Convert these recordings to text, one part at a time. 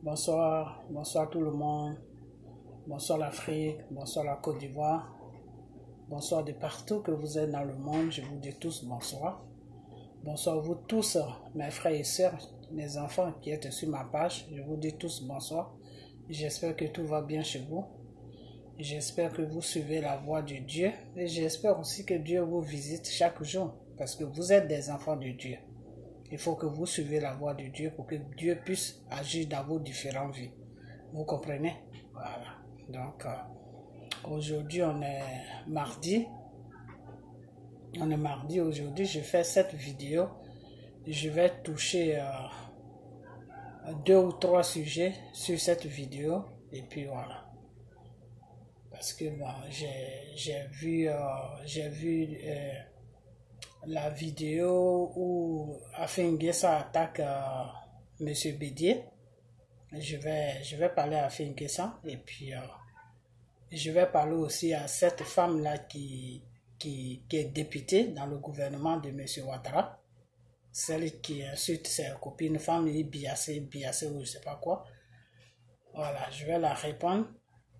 Bonsoir, bonsoir tout le monde, bonsoir l'Afrique, bonsoir la Côte d'Ivoire, bonsoir de partout que vous êtes dans le monde, je vous dis tous bonsoir. Bonsoir vous tous, mes frères et sœurs, mes enfants qui êtes sur ma page, je vous dis tous bonsoir. J'espère que tout va bien chez vous, j'espère que vous suivez la voie de Dieu et j'espère aussi que Dieu vous visite chaque jour parce que vous êtes des enfants de Dieu. Il faut que vous suivez la voie de Dieu pour que Dieu puisse agir dans vos différentes vies. Vous comprenez? Voilà. Donc, aujourd'hui, on est mardi. Aujourd'hui. Je fais cette vidéo. Je vais toucher 2 ou 3 sujets sur cette vidéo. Et puis, voilà. Parce que j'ai vu la vidéo où Afin N'Guessa attaque M. Bédié. Je vais parler à Afin N'Guessa et puis je vais parler aussi à cette femme-là qui est députée dans le gouvernement de M. Ouattara. Celle qui insulte ses copines femmes, biassée ou je ne sais pas quoi. Voilà, je vais la répondre.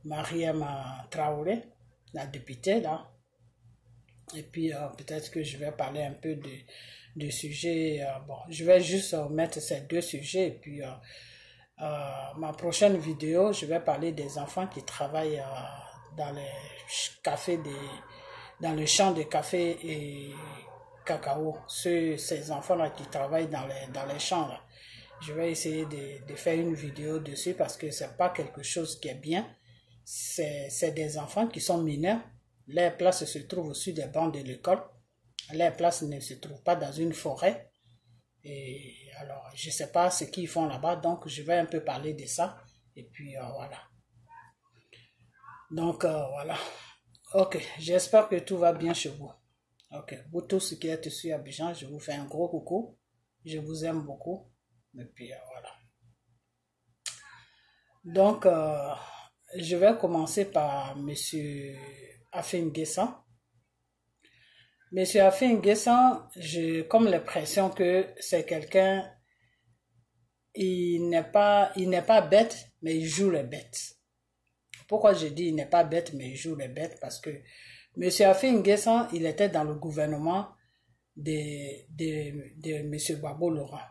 Mariam Traoré, la députée là. Et puis peut-être que je vais parler un peu de sujets. Bon, je vais juste mettre ces 2 sujets. Et puis ma prochaine vidéo, je vais parler des enfants qui travaillent dans les cafés, dans le champ de café et cacao. Ces enfants-là qui travaillent dans les champs là. Je vais essayer de faire une vidéo dessus parce que c'est pas quelque chose qui est bien. C'est des enfants qui sont mineurs. Les places se trouvent au-dessus des bancs de l'école. Les places ne se trouvent pas dans une forêt. Et alors, je ne sais pas ce qu'ils font là-bas. Donc, je vais un peu parler de ça. Et puis, voilà. Donc, voilà. Ok, j'espère que tout va bien chez vous. Ok, vous tous qui êtes sur Abidjan, je vous fais un gros coucou. Je vous aime beaucoup. Et puis, voilà. Donc, je vais commencer par Monsieur Afin N'Guessa. Monsieur Afin N'Guessa, j'ai comme l'impression que c'est quelqu'un, il n'est pas bête, mais il joue les bêtes. Pourquoi je dis il n'est pas bête, mais il joue les bêtes? Parce que Monsieur Afin N'Guessa, il était dans le gouvernement de Monsieur Gbagbo Laurent.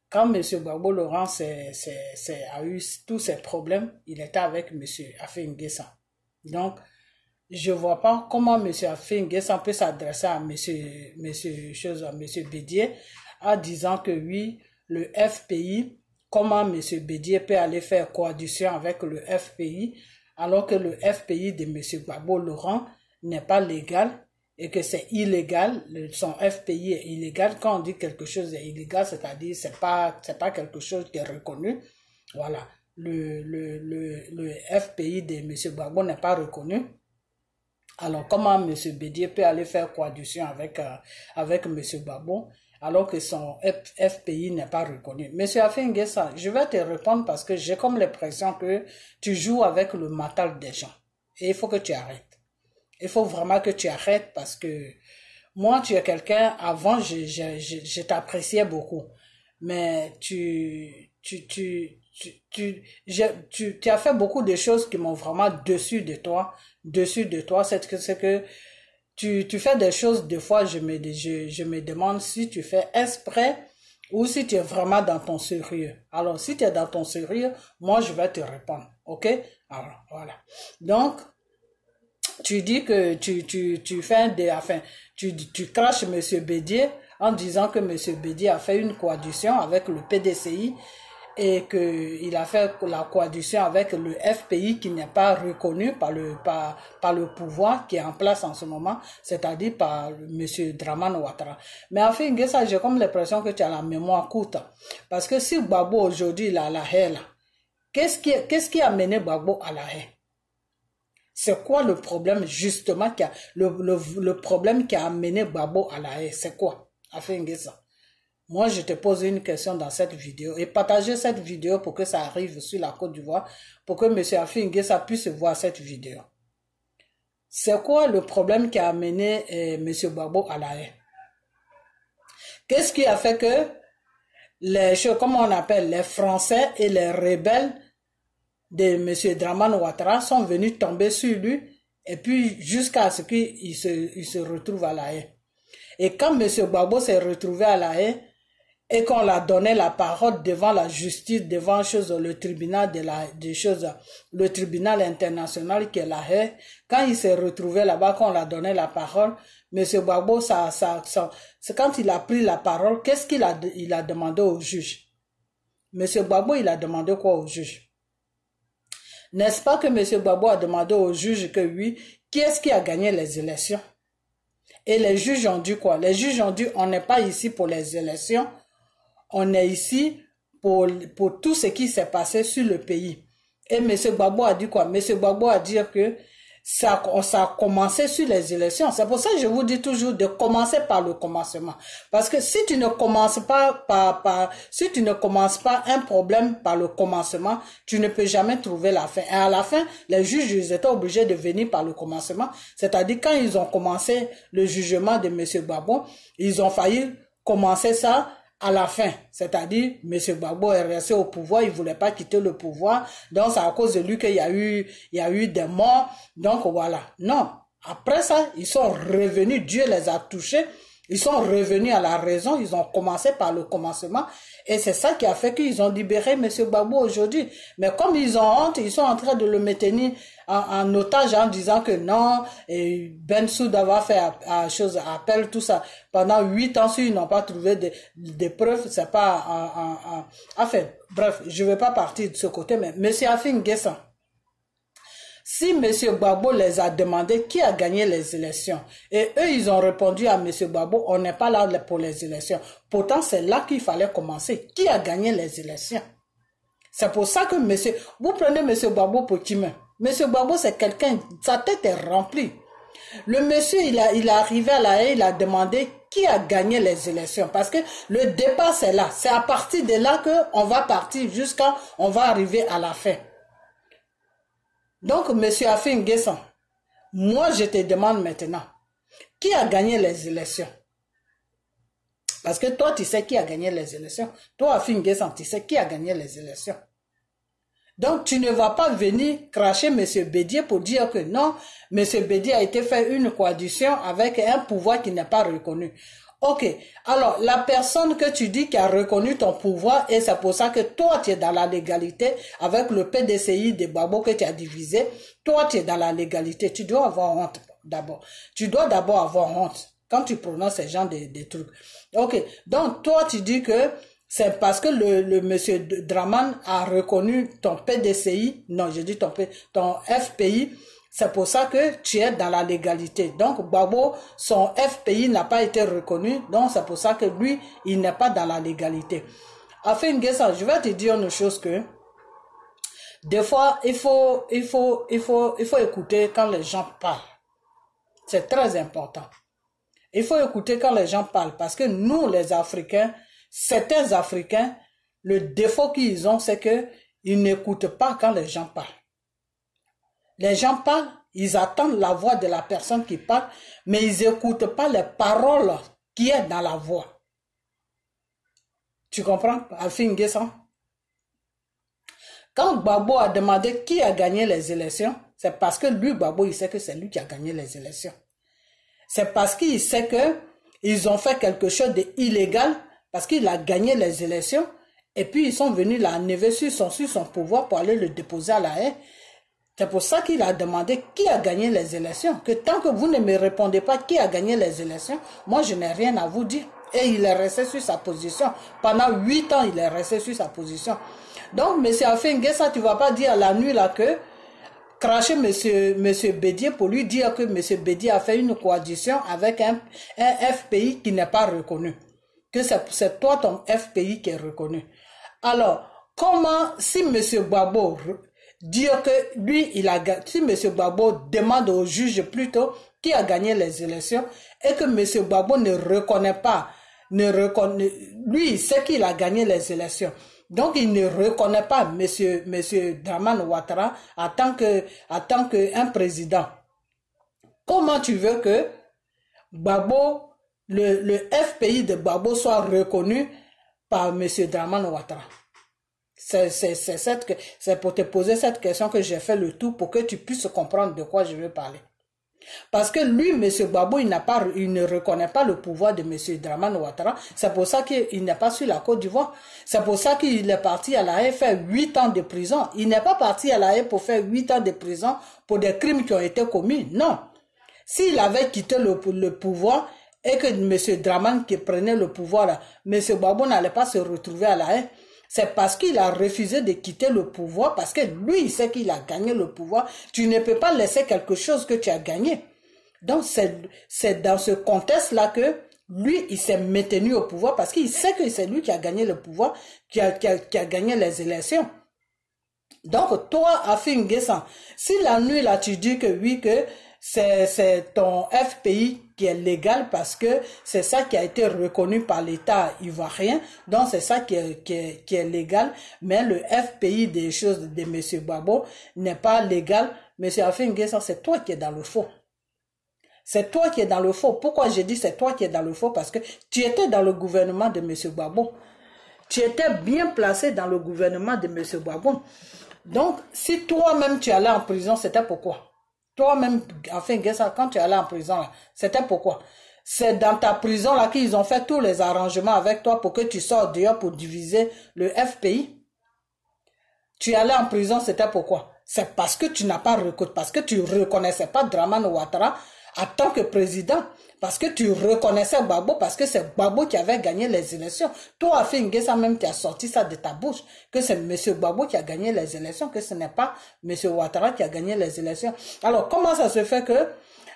Quand M. Gbagbo Laurent a eu tous ces problèmes, il était avec M. Afin N'Guessa. Donc, je ne vois pas comment M. Afin N'Guessa peut s'adresser à M. Bédié en disant que oui, le FPI, comment M. Bédié peut aller faire coalition avec le FPI alors que le FPI de M. Gbagbo Laurent n'est pas légal et que c'est illégal, son FPI est illégal. Quand on dit quelque chose est illégal, c'est-à-dire c'est pas quelque chose qui est reconnu. Voilà. Le FPI de M. Gbagbo n'est pas reconnu. Alors, comment M. Bédié peut aller faire coalition avec M. Gbagbo alors que son FPI n'est pas reconnu? M. Afin N'Guessa, je vais te répondre parce que j'ai comme l'impression que tu joues avec le mental des gens. Et il faut que tu arrêtes. Il faut vraiment que tu arrêtes parce que moi, tu es quelqu'un, avant, je t'appréciais beaucoup. Mais tu as fait beaucoup de choses qui m'ont vraiment dessus de toi. C'est que tu fais des choses, des fois, je me demande si tu fais exprès ou si tu es vraiment dans ton sérieux. Alors, si tu es dans ton sérieux, moi, je vais te répondre. OK? Alors, voilà. Donc, tu dis que tu fais tu craches M. Bédié en disant que M. Bédié a fait une coalition avec le PDCI et qu'il a fait la coalition avec le FPI qui n'est pas reconnu par le pouvoir qui est en place en ce moment, c'est-à-dire par M. Dramane Ouattara. Mais en fait, ça, j'ai comme l'impression que tu as la mémoire courte. Parce que si Gbagbo aujourd'hui il a la haie là, qu'est-ce qui a mené Gbagbo à la haie? C'est quoi le problème justement le problème qui a amené Gbagbo à la haie? C'est quoi? Afin N'Guessa. Moi, je te pose une question dans cette vidéo et partagez cette vidéo pour que ça arrive sur la Côte d'Ivoire pour que M. Afin N'Guessa puisse voir cette vidéo. C'est quoi le problème qui a amené M. Gbagbo à la haie? Qu'est-ce qui a fait que les choses, comment on appelle, les Français et les rebelles de M. Dramane Ouattara sont venus tomber sur lui et puis jusqu'à ce qu'il se retrouve à La Haye. Et quand M. Gbagbo s'est retrouvé à La Haye et qu'on l'a donné la parole devant la justice, devant le tribunal le tribunal international qui est La Haye, quand il s'est retrouvé là-bas, qu'on l'a donné la parole, M. Gbagbo, c'est quand il a pris la parole, qu'est-ce qu'il a demandé au juge? M. Gbagbo, il a demandé quoi au juge? N'est-ce pas que M. Gbagbo a demandé au juge que oui, qui est-ce qui a gagné les élections? Et les juges ont dit quoi? Les juges ont dit, on n'est pas ici pour les élections, on est ici pour tout ce qui s'est passé sur le pays. Et M. Gbagbo a dit quoi? M. Gbagbo a dit que ça a commencé sur les élections. C'est pour ça que je vous dis toujours de commencer par le commencement. Parce que si tu ne commences pas si tu ne commences pas un problème par le commencement, tu ne peux jamais trouver la fin. Et à la fin, les juges, ils étaient obligés de venir par le commencement. C'est-à-dire, quand ils ont commencé le jugement de M. Gbagbo, ils ont failli commencer ça à la fin, c'est-à-dire, M. Gbagbo est resté au pouvoir, il voulait pas quitter le pouvoir, donc c'est à cause de lui qu'il y a eu des morts, donc voilà. Non, après ça, ils sont revenus, Dieu les a touchés, ils sont revenus à la raison, ils ont commencé par le commencement, et c'est ça qui a fait qu'ils ont libéré M. Gbagbo aujourd'hui. Mais comme ils ont honte, ils sont en train de le maintenir en otage en disant que non, et Bensouda va faire appel, tout ça. Pendant 8 ans, s'ils n'ont pas trouvé des preuves, c'est pas enfin, bref, je vais pas partir de ce côté, mais M. Afin Guessan, si M. Gbagbo les a demandé qui a gagné les élections, et eux, ils ont répondu à M. Gbagbo, on n'est pas là pour les élections. Pourtant, c'est là qu'il fallait commencer. Qui a gagné les élections? C'est pour ça que vous prenez M. Gbagbo pour qui même? M. Gbagbo, c'est quelqu'un, sa tête est remplie. Le monsieur, il est arrivé à La Haye, il a demandé qui a gagné les élections. Parce que le départ, c'est là. C'est à partir de là qu'on va partir jusqu'à, on va arriver à la fin. Donc, M. Afin Guessan, moi, je te demande maintenant, qui a gagné les élections? Parce que toi, tu sais qui a gagné les élections. Toi, Afin Guessan, tu sais qui a gagné les élections. Donc, tu ne vas pas venir cracher M. Bédié pour dire que non, M. Bédié a été fait une coalition avec un pouvoir qui n'est pas reconnu. Ok, alors la personne que tu dis qui a reconnu ton pouvoir, et c'est pour ça que toi tu es dans la légalité avec le PDCI de Gbagbo que tu as divisé, toi tu es dans la légalité, tu dois avoir honte d'abord. Tu dois d'abord avoir honte quand tu prononces ces genres de trucs. Ok, donc toi tu dis que c'est parce que le monsieur Dramane a reconnu ton PDCI, non je dis ton FPI, c'est pour ça que tu es dans la légalité. Donc, Gbagbo, son FPI n'a pas été reconnu. Donc, c'est pour ça que lui, il n'est pas dans la légalité. Afin Guessan, je vais te dire une chose que, des fois, il faut écouter quand les gens parlent. C'est très important. Il faut écouter quand les gens parlent. Parce que nous, les Africains, certains Africains, le défaut qu'ils ont, c'est que ils n'écoutent pas quand les gens parlent. Les gens parlent, ils attendent la voix de la personne qui parle, mais ils n'écoutent pas les paroles qui est dans la voix. Tu comprends, Afin Guessan? Quand Gbagbo a demandé qui a gagné les élections, c'est parce que lui, Gbagbo, il sait que c'est lui qui a gagné les élections. C'est parce qu'il sait que ils ont fait quelque chose d'illégal, parce qu'il a gagné les élections, et puis ils sont venus l'enlever sur son pouvoir pour aller le déposer à La Haye. C'est pour ça qu'il a demandé qui a gagné les élections. Que tant que vous ne me répondez pas qui a gagné les élections, moi je n'ai rien à vous dire. Et il est resté sur sa position. Pendant 8 ans, il est resté sur sa position. Donc, M. Afin Guessan, tu ne vas pas dire la nuit là que cracher M. Bédié pour lui dire que M. Bédié a fait une coalition avec un FPI qui n'est pas reconnu. Que c'est toi ton FPI qui est reconnu. Alors, comment, si M. Gbagbo dire que lui, si M. Gbagbo demande au juge plutôt qui a gagné les élections et que M. Gbagbo ne reconnaît pas, lui, il sait qu'il a gagné les élections. Donc, il ne reconnaît pas M. Dramane Ouattara en tant que un président. Comment tu veux que Gbagbo, le FPI de Gbagbo soit reconnu par M. Dramane Ouattara. C'est pour te poser cette question que j'ai fait le tout pour que tu puisses comprendre de quoi je veux parler. Parce que lui, M. Gbagbo, il ne reconnaît pas le pouvoir de M. Dramane Ouattara. C'est pour ça qu'il n'est pas sur la Côte d'Ivoire. C'est pour ça qu'il est parti à La Haye faire 8 ans de prison. Il n'est pas parti à La Haye pour faire 8 ans de prison pour des crimes qui ont été commis. Non. S'il avait quitté le pouvoir et que M. Dramane qui prenait le pouvoir, là, M. Gbagbo n'allait pas se retrouver à La Haye. C'est parce qu'il a refusé de quitter le pouvoir, parce que lui, il sait qu'il a gagné le pouvoir. Tu ne peux pas laisser quelque chose que tu as gagné. Donc, c'est dans ce contexte-là que lui, il s'est maintenu au pouvoir parce qu'il sait que c'est lui qui a gagné le pouvoir, qui a gagné les élections. Donc, toi, Afin N'Guessan, si la nuit, là, tu dis que oui, que c'est ton FPI qui est légal parce que c'est ça qui a été reconnu par l'État ivoirien, donc c'est ça qui est légal, mais le FPI des choses de M. Gbagbo n'est pas légal. M. Afin N'Guessan, c'est toi qui es dans le faux. C'est toi qui es dans le faux. Pourquoi j'ai dit c'est toi qui es dans le faux? Parce que tu étais dans le gouvernement de M. Gbagbo. Tu étais bien placé dans le gouvernement de M. Gbagbo. Donc, si toi-même tu allais en prison, c'était pourquoi? Toi-même, Afin N'Guessan, quand tu allais en prison, c'était pourquoi? C'est dans ta prison là qu'ils ont fait tous les arrangements avec toi pour que tu sortes dehors pour diviser le FPI. Tu allais en prison, c'était pourquoi? C'est parce que tu n'as pas reconnu, parce que tu ne reconnaissais pas Dramane Ouattara en tant que président. Parce que tu reconnaissais Gbagbo, parce que c'est Gbagbo qui avait gagné les élections. Toi, Afin N'Guessan, même, tu as sorti ça de ta bouche, que c'est M. Gbagbo qui a gagné les élections, que ce n'est pas M. Ouattara qui a gagné les élections. Alors, comment ça se fait que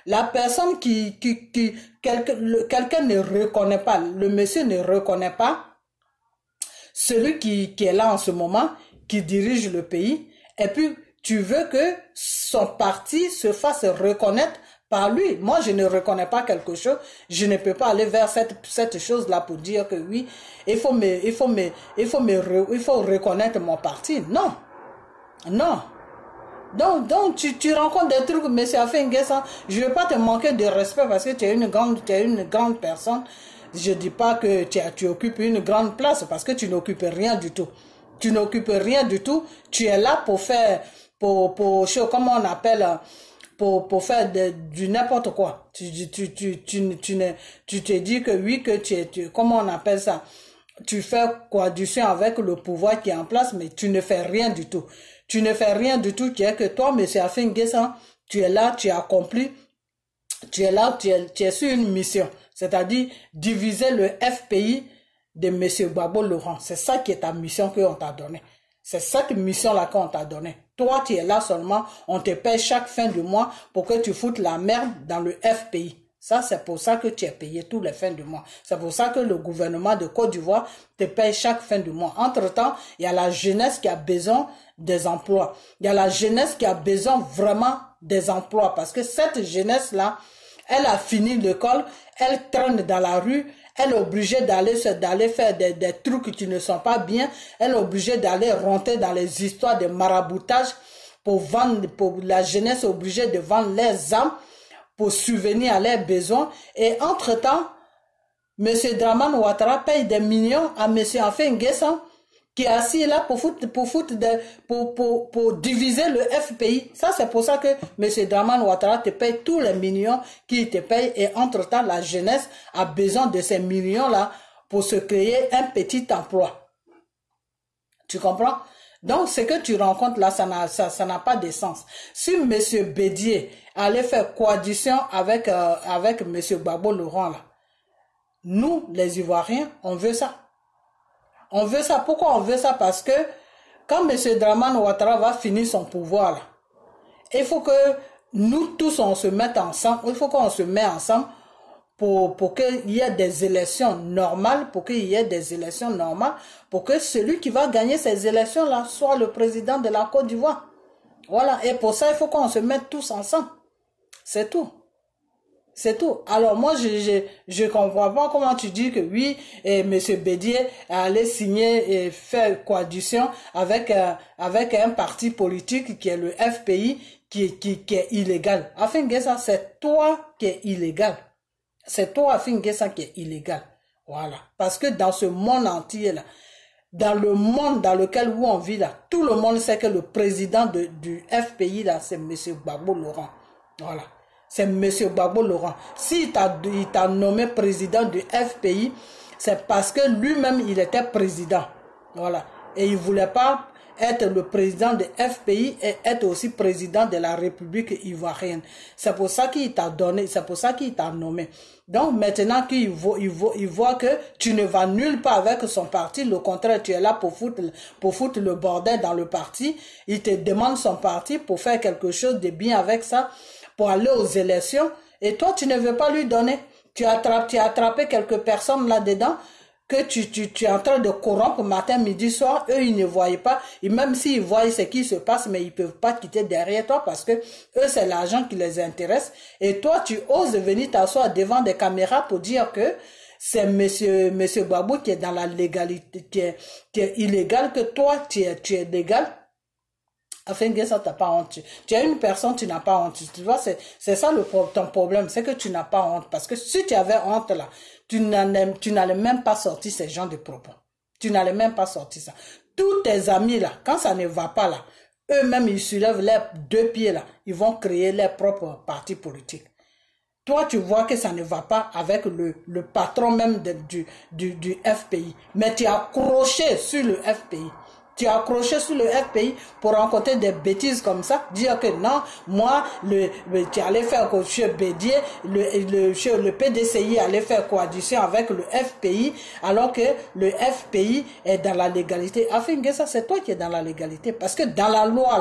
la personne quelqu'un ne reconnaît pas, le monsieur ne reconnaît pas celui qui est là en ce moment, qui dirige le pays, et puis tu veux que son parti se fasse reconnaître par lui. Moi, je ne reconnais pas quelque chose. Je ne peux pas aller vers cette chose-là pour dire que oui, il faut reconnaître mon parti. Non. Non. Donc tu rencontres des trucs, M. Afin N'Guessan, je ne veux pas te manquer de respect parce que tu es une grande personne. Je ne dis pas que tu occupes une grande place parce que tu n'occupes rien du tout. Tu n'occupes rien du tout. Tu es là pour faire, comment on appelle, pour faire du n'importe quoi. Tu te dis que oui, que comment on appelle ça? Tu fais coalition avec le pouvoir qui est en place, mais tu ne fais rien du tout. Tu ne fais rien du tout, qui est que toi, M. Afin N'Guessan, tu es là, tu as accompli, tu es là, tu es sur une mission. C'est-à-dire diviser le FPI de M. Gbagbo Laurent. C'est ça qui est ta mission qu'on t'a donnée. C'est cette mission-là qu'on t'a donnée. Toi, tu es là seulement, on te paye chaque fin du mois pour que tu foutes la merde dans le FPI. Ça, c'est pour ça que tu es payé tous les fins du mois. C'est pour ça que le gouvernement de Côte d'Ivoire te paye chaque fin du mois. Entre-temps, il y a la jeunesse qui a besoin des emplois. Il y a la jeunesse qui a besoin vraiment des emplois. Parce que cette jeunesse-là, elle a fini l'école, elle traîne dans la rue, elle est obligée d'aller faire des trucs qui ne sont pas bien. Elle est obligée d'aller rentrer dans les histoires de maraboutage pour la jeunesse est obligée de vendre les âmes pour subvenir à leurs besoins. Et entre-temps, M. Dramane Ouattara paye des millions à M. Afin N'Guessan qui est assis là pour diviser le FPI. Ça, c'est pour ça que M. Dramane Ouattara te paye tous les millions qu'il te paye. Et entre-temps, la jeunesse a besoin de ces millions-là pour se créer un petit emploi. Tu comprends? Donc, ce que tu rencontres là, ça n'a pas de sens. Si M. Bédier allait faire coalition avec M. Gbagbo Laurent là, nous, les Ivoiriens, on veut ça. On veut ça. Pourquoi on veut ça? Parce que quand M. Dramane Ouattara va finir son pouvoir là, il faut que nous tous on se mette ensemble, il faut qu'on se mette ensemble pour qu'il y ait des élections normales, pour que celui qui va gagner ces élections-là soit le président de la Côte d'Ivoire. Voilà, et pour ça, il faut qu'on se mette tous ensemble. C'est tout. C'est tout. Alors moi, je comprends pas comment tu dis que oui, M. Bédier allait signer et faire coalition avec un parti politique qui est le FPI, qui est illégal. Afin N'Guessan, c'est toi qui es illégal. C'est toi, Afin N'Guessan, qui est illégal. Voilà. Parce que dans ce monde entier, là, dans le monde dans lequel on vit, là, tout le monde sait que le président du FPI, là, c'est M. Gbagbo Laurent. Voilà. C'est M. Gbagbo Laurent. S'il t'a nommé président du FPI, c'est parce que lui-même, il était président. Voilà. Et il ne voulait pas être le président de FPI et être aussi président de la République ivoirienne. C'est pour ça qu'il t'a donné, c'est pour ça qu'il t'a nommé. Donc maintenant qu'il voit que tu ne vas nulle part avec son parti, le contraire, tu es là pour foutre le bordel dans le parti, il te demande son parti pour faire quelque chose de bien avec ça, pour aller aux élections, et toi tu ne veux pas lui donner. Tu as attrapé quelques personnes là-dedans, que tu es en train de corrompre matin, midi, soir, eux ils ne voyaient pas, et même s'ils voient ce qui se passe, mais ils peuvent pas quitter derrière toi parce que eux c'est l'argent qui les intéresse, et toi tu oses venir t'asseoir devant des caméras pour dire que c'est monsieur Gbagbo qui est dans la légalité, qui est illégal, que toi tu es légal. Afin que ça t'as pas honte. Tu es une personne, tu n'as pas honte. Tu vois, c'est ça ton problème, c'est que tu n'as pas honte. Parce que si tu avais honte là, tu n'allais même pas sortir ces genres de propos. Tu n'allais même pas sortir ça. Tous tes amis là, quand ça ne va pas là, eux-mêmes ils soulèvent leurs deux pieds là, ils vont créer leur propre parti politique. Toi, tu vois que ça ne va pas avec le patron même du FPI. Mais tu as accroché sur le FPI. Tu as accroché sur le FPI pour rencontrer des bêtises comme ça, dire que non, moi, tu allais faire que M. Bédier, le PDCI allait faire coalition avec le FPI, alors que le FPI est dans la légalité. Afin que ça, c'est toi qui es dans la légalité. Parce que dans la loi,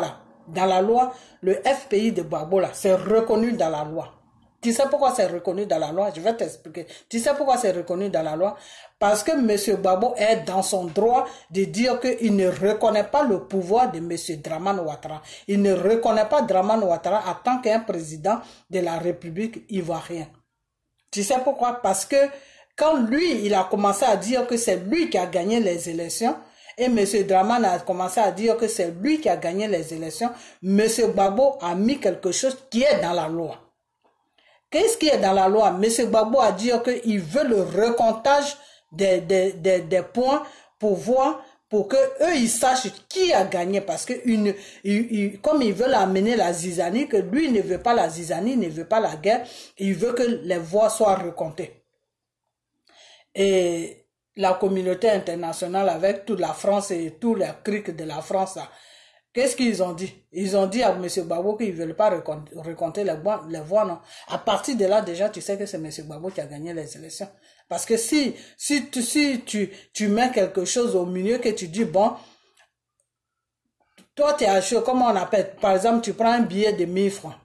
là, le FPI de Gbagbo, là, c'est reconnu dans la loi. Tu sais pourquoi c'est reconnu dans la loi? Je vais t'expliquer. Tu sais pourquoi c'est reconnu dans la loi? Parce que M. Gbagbo est dans son droit de dire qu'il ne reconnaît pas le pouvoir de M. Dramane Ouattara. Il ne reconnaît pas Dramane Ouattara en tant qu'un président de la République ivoirienne. Tu sais pourquoi? Parce que quand lui, il a commencé à dire que c'est lui qui a gagné les élections, et M. Dramane a commencé à dire que c'est lui qui a gagné les élections, M. Gbagbo a mis quelque chose qui est dans la loi. Qu'est-ce qui est dans la loi? M. Gbagbo a dit qu'il veut le recomptage des points pour voir, pour que eux ils sachent qui a gagné, parce que comme ils veulent amener la zizanie, que lui ne veut pas la zizanie, ne veut pas la guerre, il veut que les voix soient recomptées. Et la communauté internationale avec toute la France et tous les crics de la France, qu'est-ce qu'ils ont dit? Ils ont dit à M. Gbagbo qu'ils ne veulent pas recompter les voix, non. À partir de là, déjà, tu sais que c'est M. Gbagbo qui a gagné les élections. Parce que si tu mets quelque chose au milieu, que tu dis, bon, toi, tu es à chaud, comment on appelle? Par exemple, tu prends un billet de 1000 francs.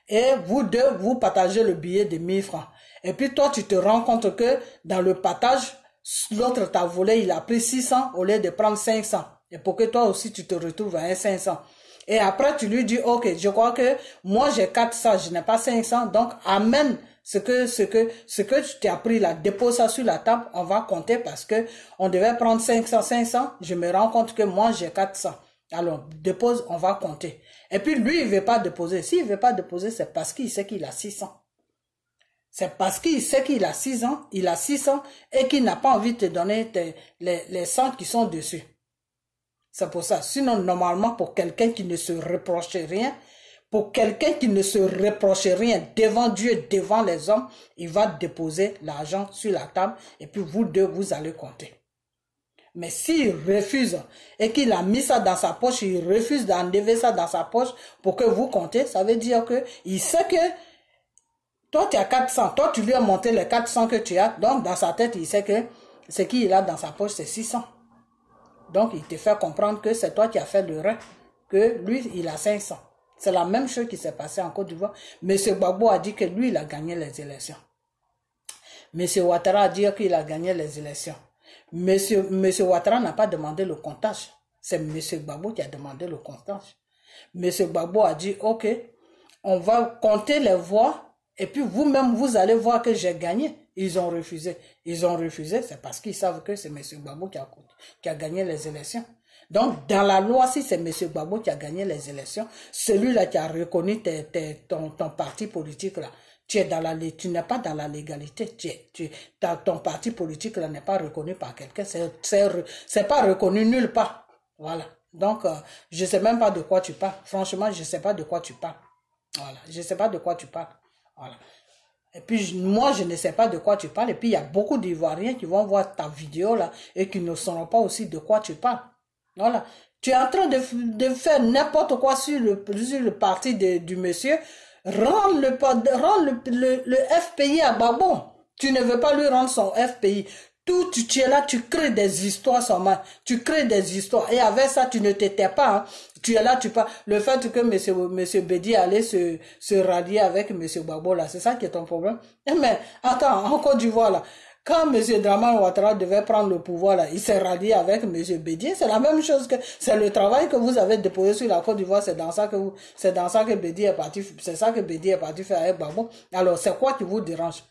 Et vous deux, vous partagez le billet de 1000 francs. Et puis toi, tu te rends compte que dans le partage, l'autre t'a volé, il a pris 600 au lieu de prendre 500. Et pour que toi aussi, tu te retrouves à un 500. Et après, tu lui dis, ok, je crois que moi, j'ai 400, je n'ai pas 500. Donc, amène ce que tu as pris là, dépose ça sur la table, on va compter parce que on devait prendre 500. Je me rends compte que moi, j'ai 400. Alors, dépose, on va compter. Et puis, lui, il ne veut pas déposer. S'il ne veut pas déposer, c'est parce qu'il sait qu'il a 600. C'est parce qu'il sait qu'il a 600, il a 600 et qu'il n'a pas envie de te donner les 100 qui sont dessus. C'est pour ça. Sinon, normalement, pour quelqu'un qui ne se reproche rien, devant Dieu, devant les hommes, il va déposer l'argent sur la table et puis vous deux, vous allez compter. Mais s'il refuse et qu'il a mis ça dans sa poche, il refuse d'enlever ça dans sa poche pour que vous comptez, ça veut dire que il sait que toi, tu as 400. Toi, tu lui as monté les 400 que tu as. Donc, dans sa tête, il sait que ce qu'il a dans sa poche, c'est 600. Donc, il te fait comprendre que c'est toi qui as fait le reste, que lui, il a 500. C'est la même chose qui s'est passée en Côte d'Ivoire. M. Gbagbo a dit que lui, il a gagné les élections. M. Ouattara a dit qu'il a gagné les élections. M. Ouattara n'a pas demandé le comptage. C'est M. Gbagbo qui a demandé le comptage. M. Gbagbo a dit, ok, on va compter les voix. Et puis vous-même, vous allez voir que j'ai gagné. Ils ont refusé. Ils ont refusé, c'est parce qu'ils savent que c'est M. Gbagbo qui a gagné les élections. Donc, dans la loi, si c'est M. Gbagbo qui a gagné les élections, celui-là qui a reconnu ton parti politique, là, tu es dans tu n'es pas dans la légalité. Ton parti politique là n'est pas reconnu par quelqu'un. C'est pas reconnu nulle part. Voilà. Donc, je sais même pas de quoi tu parles. Franchement, je sais pas de quoi tu parles. Voilà. Je sais pas de quoi tu parles. Voilà. Et puis, moi, je ne sais pas de quoi tu parles. Et puis, il y a beaucoup d'Ivoiriens qui vont voir ta vidéo là et qui ne sauront pas aussi de quoi tu parles. Voilà. Tu es en train de faire n'importe quoi sur le parti du monsieur. Rendre le FPI à Gbagbo. Tu ne veux pas lui rendre son FPI. Tu es là, tu crées des histoires seulement. Tu crées des histoires. Et avec ça, tu ne t'étais pas. Hein. Tu es là, tu parles. Le fait que monsieur Bédi allait se rallier avec monsieur Gbagbo, là, c'est ça qui est ton problème. Mais, attends, en Côte d'Ivoire, là, quand monsieur Dramane Ouattara devait prendre le pouvoir, là, il s'est rallié avec monsieur Bédi. C'est la même chose que, c'est le travail que vous avez déposé sur la Côte d'Ivoire, c'est dans ça que Bédi est parti, c'est ça que Bédi est parti faire avec Gbagbo. Alors, c'est quoi qui vous dérange?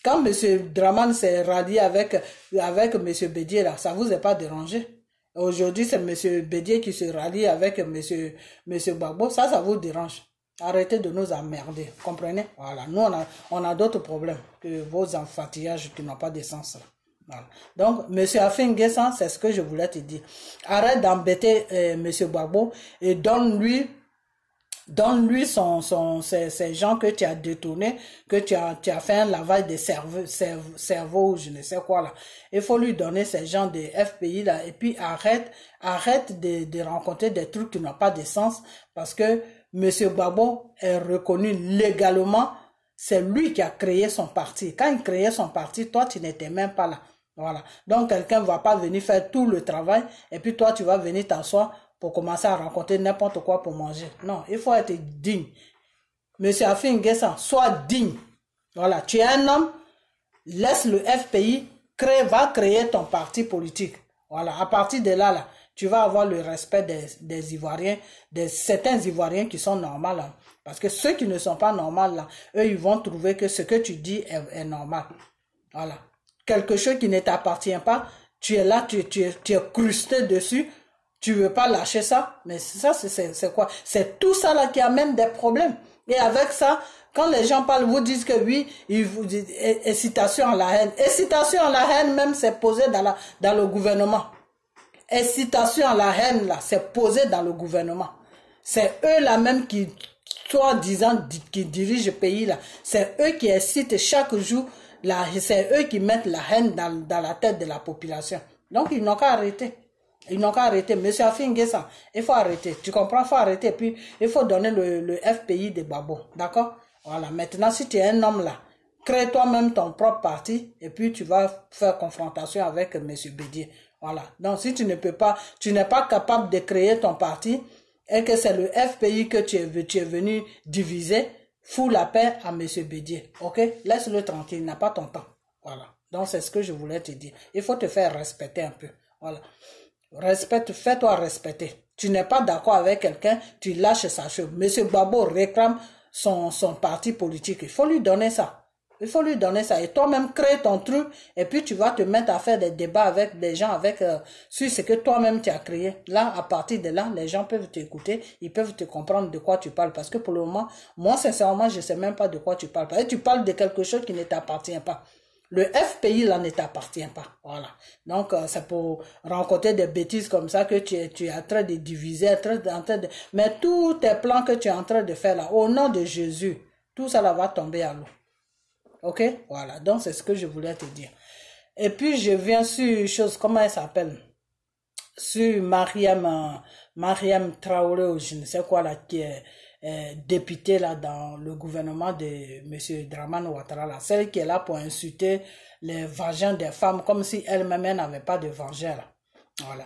Quand M. Dramane s'est rallié avec M. Bédier, là, ça vous est pas dérangé. Aujourd'hui, c'est M. Bédier qui se rallie avec M. Gbagbo. Ça vous dérange. Arrêtez de nous emmerder. Comprenez? Voilà. Nous, on a d'autres problèmes que vos enfatillages qui n'ont pas de sens. Là. Voilà. Donc, M. Afin N'Guessan, c'est ce que je voulais te dire. Arrête d'embêter M. Gbagbo et donne-lui ces gens que tu as détournés, que tu as fait un lavage de cerveau, je ne sais quoi là. Il faut lui donner ces gens de FPI là, et puis arrête de rencontrer des trucs qui n'ont pas de sens, parce que monsieur Gbagbo est reconnu légalement, c'est lui qui a créé son parti. Quand il créait son parti, toi tu n'étais même pas là. Voilà. Donc quelqu'un ne va pas venir faire tout le travail, et puis toi tu vas venir t'asseoir pour commencer à rencontrer n'importe quoi pour manger. Non, il faut être digne. Monsieur Afin N'Guessan, sois digne. Voilà, tu es un homme, laisse le FPI, va créer ton parti politique. Voilà, à partir de là, tu vas avoir le respect des Ivoiriens, certains Ivoiriens qui sont normaux. Là. Parce que ceux qui ne sont pas normaux, là, eux, ils vont trouver que ce que tu dis est normal. Voilà. Quelque chose qui ne t'appartient pas, tu es là, tu es crusté dessus. Tu veux pas lâcher ça, mais ça c'est quoi? C'est tout ça là qui amène des problèmes. Et avec ça, quand les gens parlent, vous disent que oui, ils vous disent incitation à la haine. Incitation à la haine même, c'est posé dans le gouvernement. Incitation à la haine là, c'est posé dans le gouvernement. C'est eux là même qui, soi-disant, qui dirigent le pays là. C'est eux qui incitent chaque jour. C'est eux qui mettent la haine dans la tête de la population. Donc ils n'ont qu'à arrêter. Ils n'ont qu'à arrêter. Monsieur Afin N'Guessan, il faut arrêter. Tu comprends? Il faut arrêter. Puis, il faut donner le FPI de Gbagbo. D'accord? Voilà. Maintenant, si tu es un homme là, crée toi-même ton propre parti et puis tu vas faire confrontation avec monsieur Bédier. Voilà. Donc, si tu ne peux pas, tu n'es pas capable de créer ton parti et que c'est le FPI que tu es venu diviser, fous la paix à monsieur Bédier. OK? Laisse-le tranquille. Il n'a pas ton temps. Voilà. Donc, c'est ce que je voulais te dire. Il faut te faire respecter un peu. Voilà. Respecte, fais-toi respecter. Tu n'es pas d'accord avec quelqu'un, tu lâches sa chose. Monsieur Gbagbo réclame son parti politique. Il faut lui donner ça. Il faut lui donner ça. Et toi-même, crée ton truc. Et puis, tu vas te mettre à faire des débats avec des gens sur ce que toi-même tu as créé. Là, à partir de là, les gens peuvent t'écouter. Ils peuvent te comprendre de quoi tu parles. Parce que pour le moment, moi, sincèrement, je ne sais même pas de quoi tu parles. Parce que tu parles de quelque chose qui ne t'appartient pas. Le FPI, là, ne t'appartient pas. Voilà. Donc, c'est pour rencontrer des bêtises comme ça que tu es en train de diviser, mais tous tes plans que tu es en train de faire là, au nom de Jésus, tout ça là va tomber à l'eau. OK? Voilà. Donc, c'est ce que je voulais te dire. Et puis, je viens sur une chose, comment elle s'appelle? Sur Mariam Traoré, ou je ne sais quoi là, qui est députée là dans le gouvernement de monsieur Dramane Ouattara là, celle qui est là pour insulter les vagins des femmes comme si elle-même n'avait pas de vagin là. Voilà.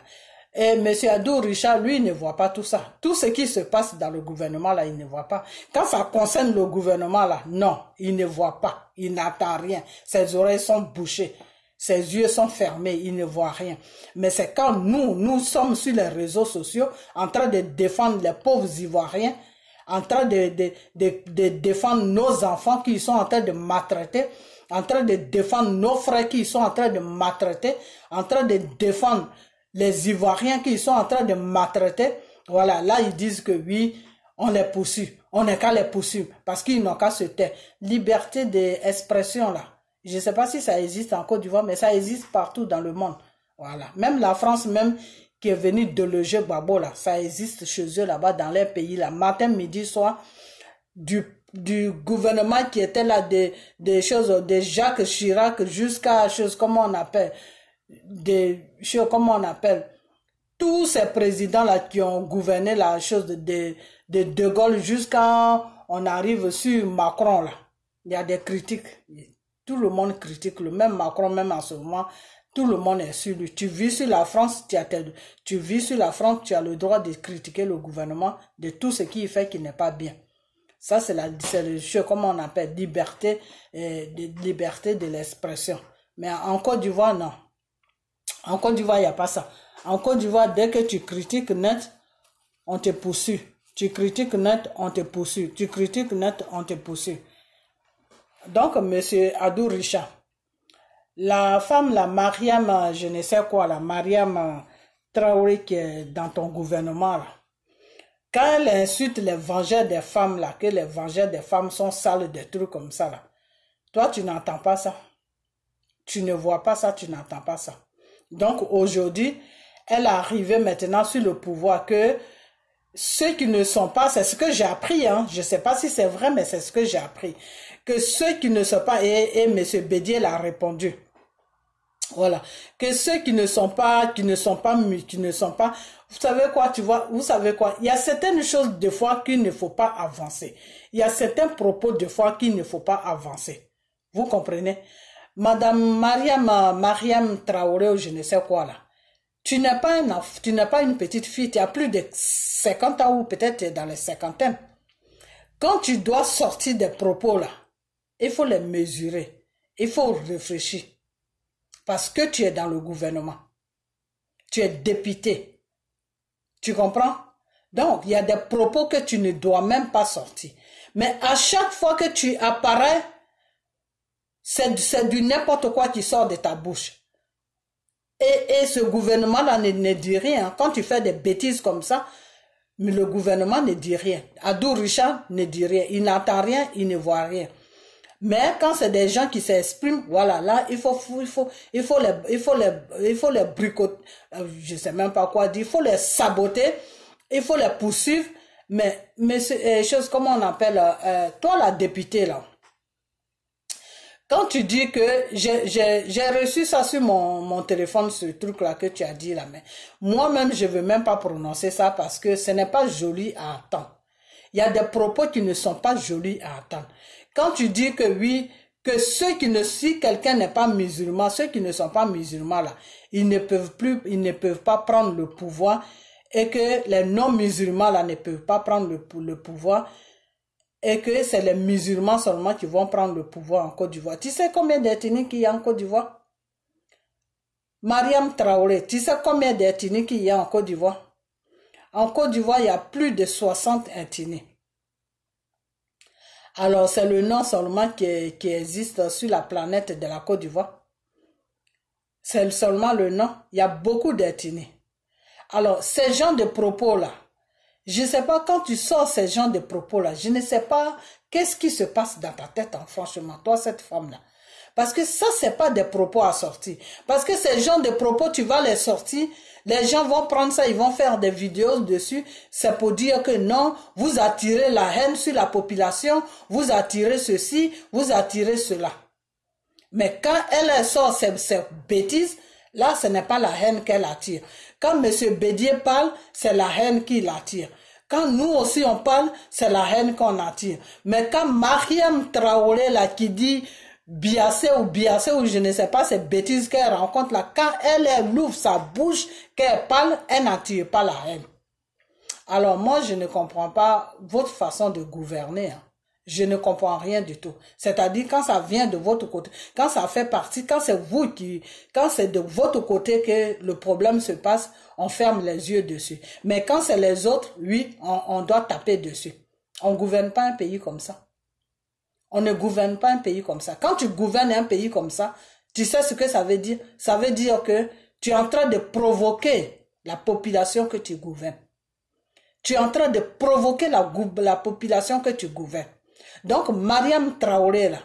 Et monsieur Adou Richard, lui, il ne voit pas tout ça. Tout ce qui se passe dans le gouvernement là, il ne voit pas. Quand ça concerne le gouvernement là, non, il ne voit pas. Il n'entend rien. Ses oreilles sont bouchées. Ses yeux sont fermés, il ne voit rien. Mais c'est quand nous sommes sur les réseaux sociaux en train de défendre les pauvres Ivoiriens, en train de défendre nos enfants qui sont en train de maltraiter, en train de défendre nos frères qui sont en train de maltraiter, en train de défendre les Ivoiriens qui sont en train de maltraiter. Voilà, là ils disent que oui, on les poursuit. On n'est qu'à les poursuivre parce qu'ils n'ont qu'à se taire. Liberté d'expression là. Je ne sais pas si ça existe en Côte d'Ivoire, mais ça existe partout dans le monde. Voilà. Même la France, même qui est venue de loger Gbagbo là, ça existe chez eux là-bas dans leur pays là. Matin, midi, soir, du gouvernement qui était là, des choses, de Jacques Chirac jusqu'à choses, comment on appelle, des choses, comment on appelle, tous ces présidents-là qui ont gouverné la chose de Gaulle jusqu'à on arrive sur Macron là. Il y a des critiques. Tout le monde critique, le même Macron, même en ce moment, tout le monde est sur lui. Tu vis sur la France, tu vis sur la France, tu as le droit de critiquer le gouvernement de tout ce qu'il fait qui n'est pas bien. Ça, c'est le jeu, comment on appelle, liberté de l'expression. Mais en Côte d'Ivoire, non. En Côte d'Ivoire, il n'y a pas ça. En Côte d'Ivoire, dès que tu critiques net, on te poursuit. Tu critiques net, on te poursuit. Tu critiques net, on te poursuit. Donc, monsieur Adou Richard, la femme, la Mariam, je ne sais quoi, la Mariam Traoré qui est dans ton gouvernement, là, quand elle insulte les vengeurs des femmes, là, que les vengeurs des femmes sont sales, des trucs comme ça, là, toi, tu n'entends pas ça. Tu ne vois pas ça, tu n'entends pas ça. Donc, aujourd'hui, elle est arrivée maintenant sur le pouvoir que ceux qui ne sont pas, c'est ce que j'ai appris, hein, je ne sais pas si c'est vrai, mais c'est ce que j'ai appris, que ceux qui ne sont pas, et M. Bédier l'a répondu, voilà, que ceux qui ne sont pas, vous savez quoi, tu vois, vous savez quoi, il y a certaines choses des fois qu'il ne faut pas avancer, il y a certains propos des fois qu'il ne faut pas avancer, vous comprenez? Madame Mariam Traoré ou je ne sais quoi là, tu n'es pas une petite fille, tu as plus de 50 ans ou peut-être dans les cinquantaines. Quand tu dois sortir des propos là, il faut les mesurer, il faut réfléchir. Parce que tu es dans le gouvernement, tu es député, tu comprends? Donc, il y a des propos que tu ne dois même pas sortir. Mais à chaque fois que tu apparais, c'est du n'importe quoi qui sort de ta bouche. Et ce gouvernement-là ne dit rien. Quand tu fais des bêtises comme ça, mais le gouvernement ne dit rien. Adou Richard ne dit rien. Il n'entend rien, il ne voit rien. Mais quand c'est des gens qui s'expriment, voilà, là, il faut les bricoter, je sais même pas quoi dire, il faut les saboter, il faut les poursuivre, mais chose, comment on appelle, toi la députée là, quand tu dis que j'ai reçu ça sur mon téléphone, ce truc-là que tu as dit là, mais moi-même, je ne veux même pas prononcer ça parce que ce n'est pas joli à entendre. Il y a des propos qui ne sont pas jolis à entendre. Quand tu dis que oui, que ceux qui ne, si quelqu'un n'est pas musulman, ceux qui ne sont pas musulmans là, ils ne peuvent pas prendre le pouvoir et que les non-musulmans là ne peuvent pas prendre le pouvoir. Et que c'est les musulmans seulement qui vont prendre le pouvoir en Côte d'Ivoire. Tu sais combien d'ethnies qu'il y a en Côte d'Ivoire? Mariam Traoré, tu sais combien d'ethnies qu'il y a en Côte d'Ivoire? En Côte d'Ivoire, il y a plus de 60 ethnies. Alors, c'est le nom seulement qui existe sur la planète de la Côte d'Ivoire. C'est seulement le nom. Il y a beaucoup d'ethnies. Alors, ces gens de propos-là, je ne sais pas, quand tu sors ces genres de propos-là, je ne sais pas qu'est-ce qui se passe dans ta tête, hein, franchement, toi, cette femme-là. Parce que ça, c'est pas des propos à sortir. Parce que ces genres de propos, tu vas les sortir, les gens vont prendre ça, ils vont faire des vidéos dessus. C'est pour dire que non, vous attirez la haine sur la population, vous attirez ceci, vous attirez cela. Mais quand elle sort ces bêtises, là, ce n'est pas la haine qu'elle attire. Quand M. Bédier parle, c'est la haine qui l'attire. Quand nous aussi on parle, c'est la haine qu'on attire. Mais quand Mariam Traoré, là, qui dit biassé ou je ne sais pas, ces bêtises qu'elle rencontre là, quand elle ouvre sa bouche, qu'elle parle, elle n'attire pas la haine. Alors moi, je ne comprends pas votre façon de gouverner, hein. Je ne comprends rien du tout. C'est-à-dire quand ça vient de votre côté, quand ça fait partie, quand c'est de votre côté que le problème se passe, on ferme les yeux dessus. Mais quand c'est les autres, oui, on doit taper dessus. On ne gouverne pas un pays comme ça. On ne gouverne pas un pays comme ça. Quand tu gouvernes un pays comme ça, tu sais ce que ça veut dire? Ça veut dire que tu es en train de provoquer la population que tu gouvernes. Tu es en train de provoquer la population que tu gouvernes. Donc, Mariam Traoré, là,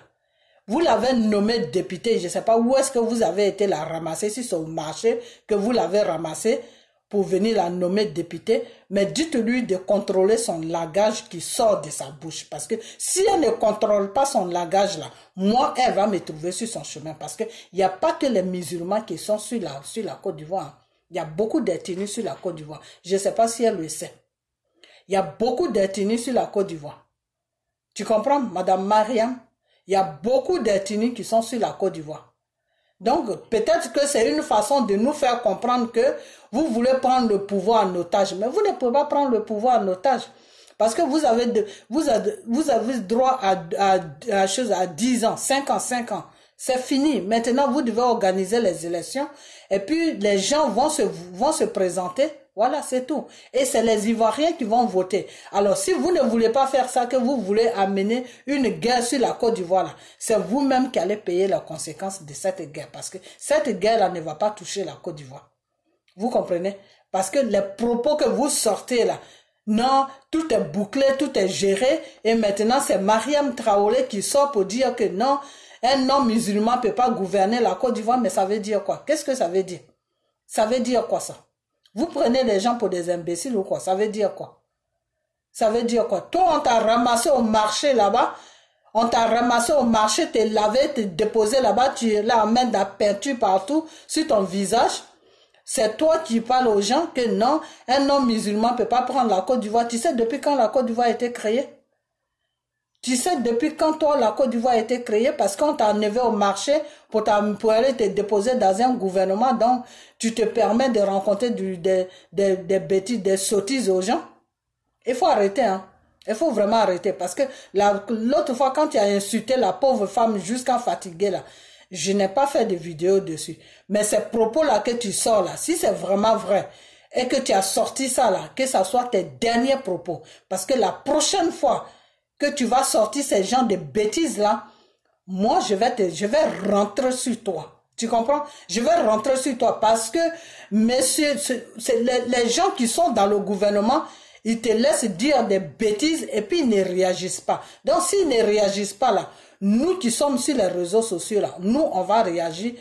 vous l'avez nommé député, je ne sais pas où est-ce que vous avez été la ramasser, si c'est au marché que vous l'avez ramassé pour venir la nommer député, mais dites-lui de contrôler son langage qui sort de sa bouche. Parce que si elle ne contrôle pas son langage là, moi, elle va me trouver sur son chemin. Parce qu'il n'y a pas que les musulmans qui sont sur la Côte d'Ivoire. Il y a beaucoup d'ethnies sur la Côte d'Ivoire. Je ne sais pas si elle le sait. Il y a beaucoup d'ethnies sur la Côte d'Ivoire. Tu comprends, Madame Mariam? Il y a beaucoup d'ethnies qui sont sur la Côte d'Ivoire. Donc, peut-être que c'est une façon de nous faire comprendre que vous voulez prendre le pouvoir en otage. Mais vous ne pouvez pas prendre le pouvoir en otage. Parce que vous avez droit à 10 ans, 5 ans. C'est fini. Maintenant, vous devez organiser les élections. Et puis, les gens vont se présenter. Voilà, c'est tout. Et c'est les Ivoiriens qui vont voter. Alors, si vous ne voulez pas faire ça, que vous voulez amener une guerre sur la Côte d'Ivoire, c'est vous-même qui allez payer les conséquences de cette guerre. Parce que cette guerre-là ne va pas toucher la Côte d'Ivoire. Vous comprenez? Parce que les propos que vous sortez là, non, tout est bouclé, tout est géré. Et maintenant, c'est Mariam Traoré qui sort pour dire que non, un non-musulman ne peut pas gouverner la Côte d'Ivoire. Mais ça veut dire quoi? Qu'est-ce que ça veut dire? Ça veut dire quoi ça? Vous prenez les gens pour des imbéciles ou quoi? Ça veut dire quoi? Ça veut dire quoi? Toi, on t'a ramassé au marché là-bas. On t'a ramassé au marché, t'es lavé, t'es déposé là-bas. Tu es là en main de la peinture partout sur ton visage. C'est toi qui parles aux gens que non, un non-musulman ne peut pas prendre la Côte d'Ivoire. Tu sais depuis quand la Côte d'Ivoire a été créée? Tu sais depuis quand toi la Côte d'Ivoire a été créée? Parce qu'on t'a enlevé au marché pour aller te déposer dans un gouvernement. Donc, tu te permets de rencontrer des bêtises, des sottises aux gens. Il faut arrêter, hein. Il faut vraiment arrêter. Parce que l'autre fois, quand tu as insulté la pauvre femme jusqu'à fatiguer là, je n'ai pas fait de vidéo dessus. Mais ces propos-là que tu sors là, si c'est vraiment vrai, et que tu as sorti ça là, que ça soit tes derniers propos. Parce que la prochaine fois que tu vas sortir ces gens de bêtises là, moi je vais rentrer sur toi. Tu comprends? Je vais rentrer sur toi parce que, monsieur, les gens qui sont dans le gouvernement, ils te laissent dire des bêtises et puis ils ne réagissent pas. Donc s'ils ne réagissent pas là, nous qui sommes sur les réseaux sociaux là, nous on va réagir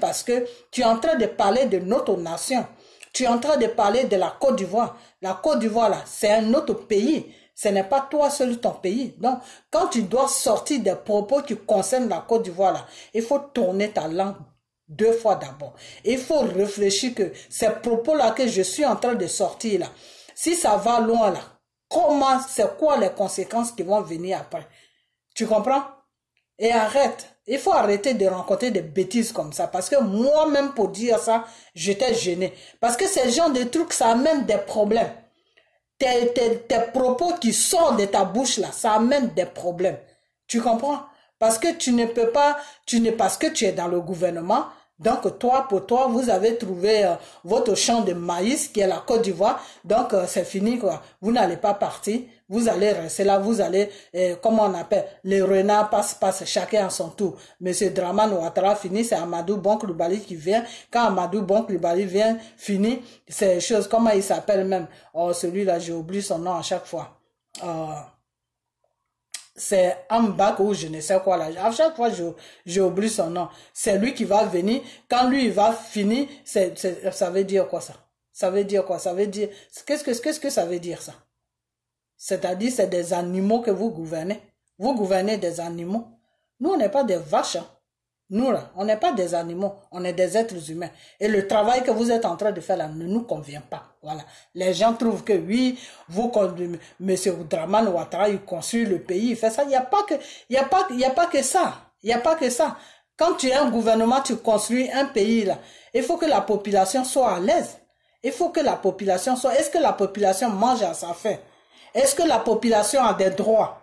parce que tu es en train de parler de notre nation. Tu es en train de parler de la Côte d'Ivoire. La Côte d'Ivoire là, c'est un autre pays. Ce n'est pas toi seul ton pays. Donc, quand tu dois sortir des propos qui concernent la Côte d'Ivoire là, il faut tourner ta langue 2 fois d'abord. Il faut réfléchir que ces propos-là que je suis en train de sortir là, si ça va loin là, c'est quoi les conséquences qui vont venir après? Tu comprends? Et arrête. Il faut arrêter de rencontrer des bêtises comme ça. Parce que moi-même, pour dire ça, j'étais gêné. Parce que ces genre de trucs, ça amène des problèmes. Tes propos qui sortent de ta bouche là, ça amène des problèmes. Tu comprends? Parce que tu ne peux pas, parce que tu es dans le gouvernement, donc toi, pour toi, vous avez trouvé votre champ de maïs qui est la Côte d'Ivoire, donc c'est fini quoi. Vous n'allez pas partir, vous allez rester là, vous allez, comment on appelle, les renards passent chacun à son tour. Monsieur Dramane Ouattara finit, c'est Amadou Bon Coulibaly qui vient. Quand Amadou Bon Coulibaly vient, fini, c'est chose, comment il s'appelle même? Oh, celui-là, j'ai oublié son nom à chaque fois. C'est Ambak ou je ne sais quoi là. À chaque fois, j'ai oublié son nom. C'est lui qui va venir. Quand lui, il va finir, ça veut dire quoi ça? Ça veut dire quoi? Ça veut dire, qu'est-ce que ça veut dire ça? C'est-à-dire, c'est des animaux que vous gouvernez. Vous gouvernez des animaux. Nous, on n'est pas des vaches, hein. Nous, là, on n'est pas des animaux, on est des êtres humains. Et le travail que vous êtes en train de faire là ne nous convient pas. Voilà. Les gens trouvent que oui, monsieur Dramane Ouattara, il construit le pays, il fait ça. Il n'y a pas que ça. Il n'y a pas que ça. Quand tu es un gouvernement, tu construis un pays là. Il faut que la population soit à l'aise. Il faut que la population soit, est-ce que la population mange à sa faim? Est-ce que la population a des droits?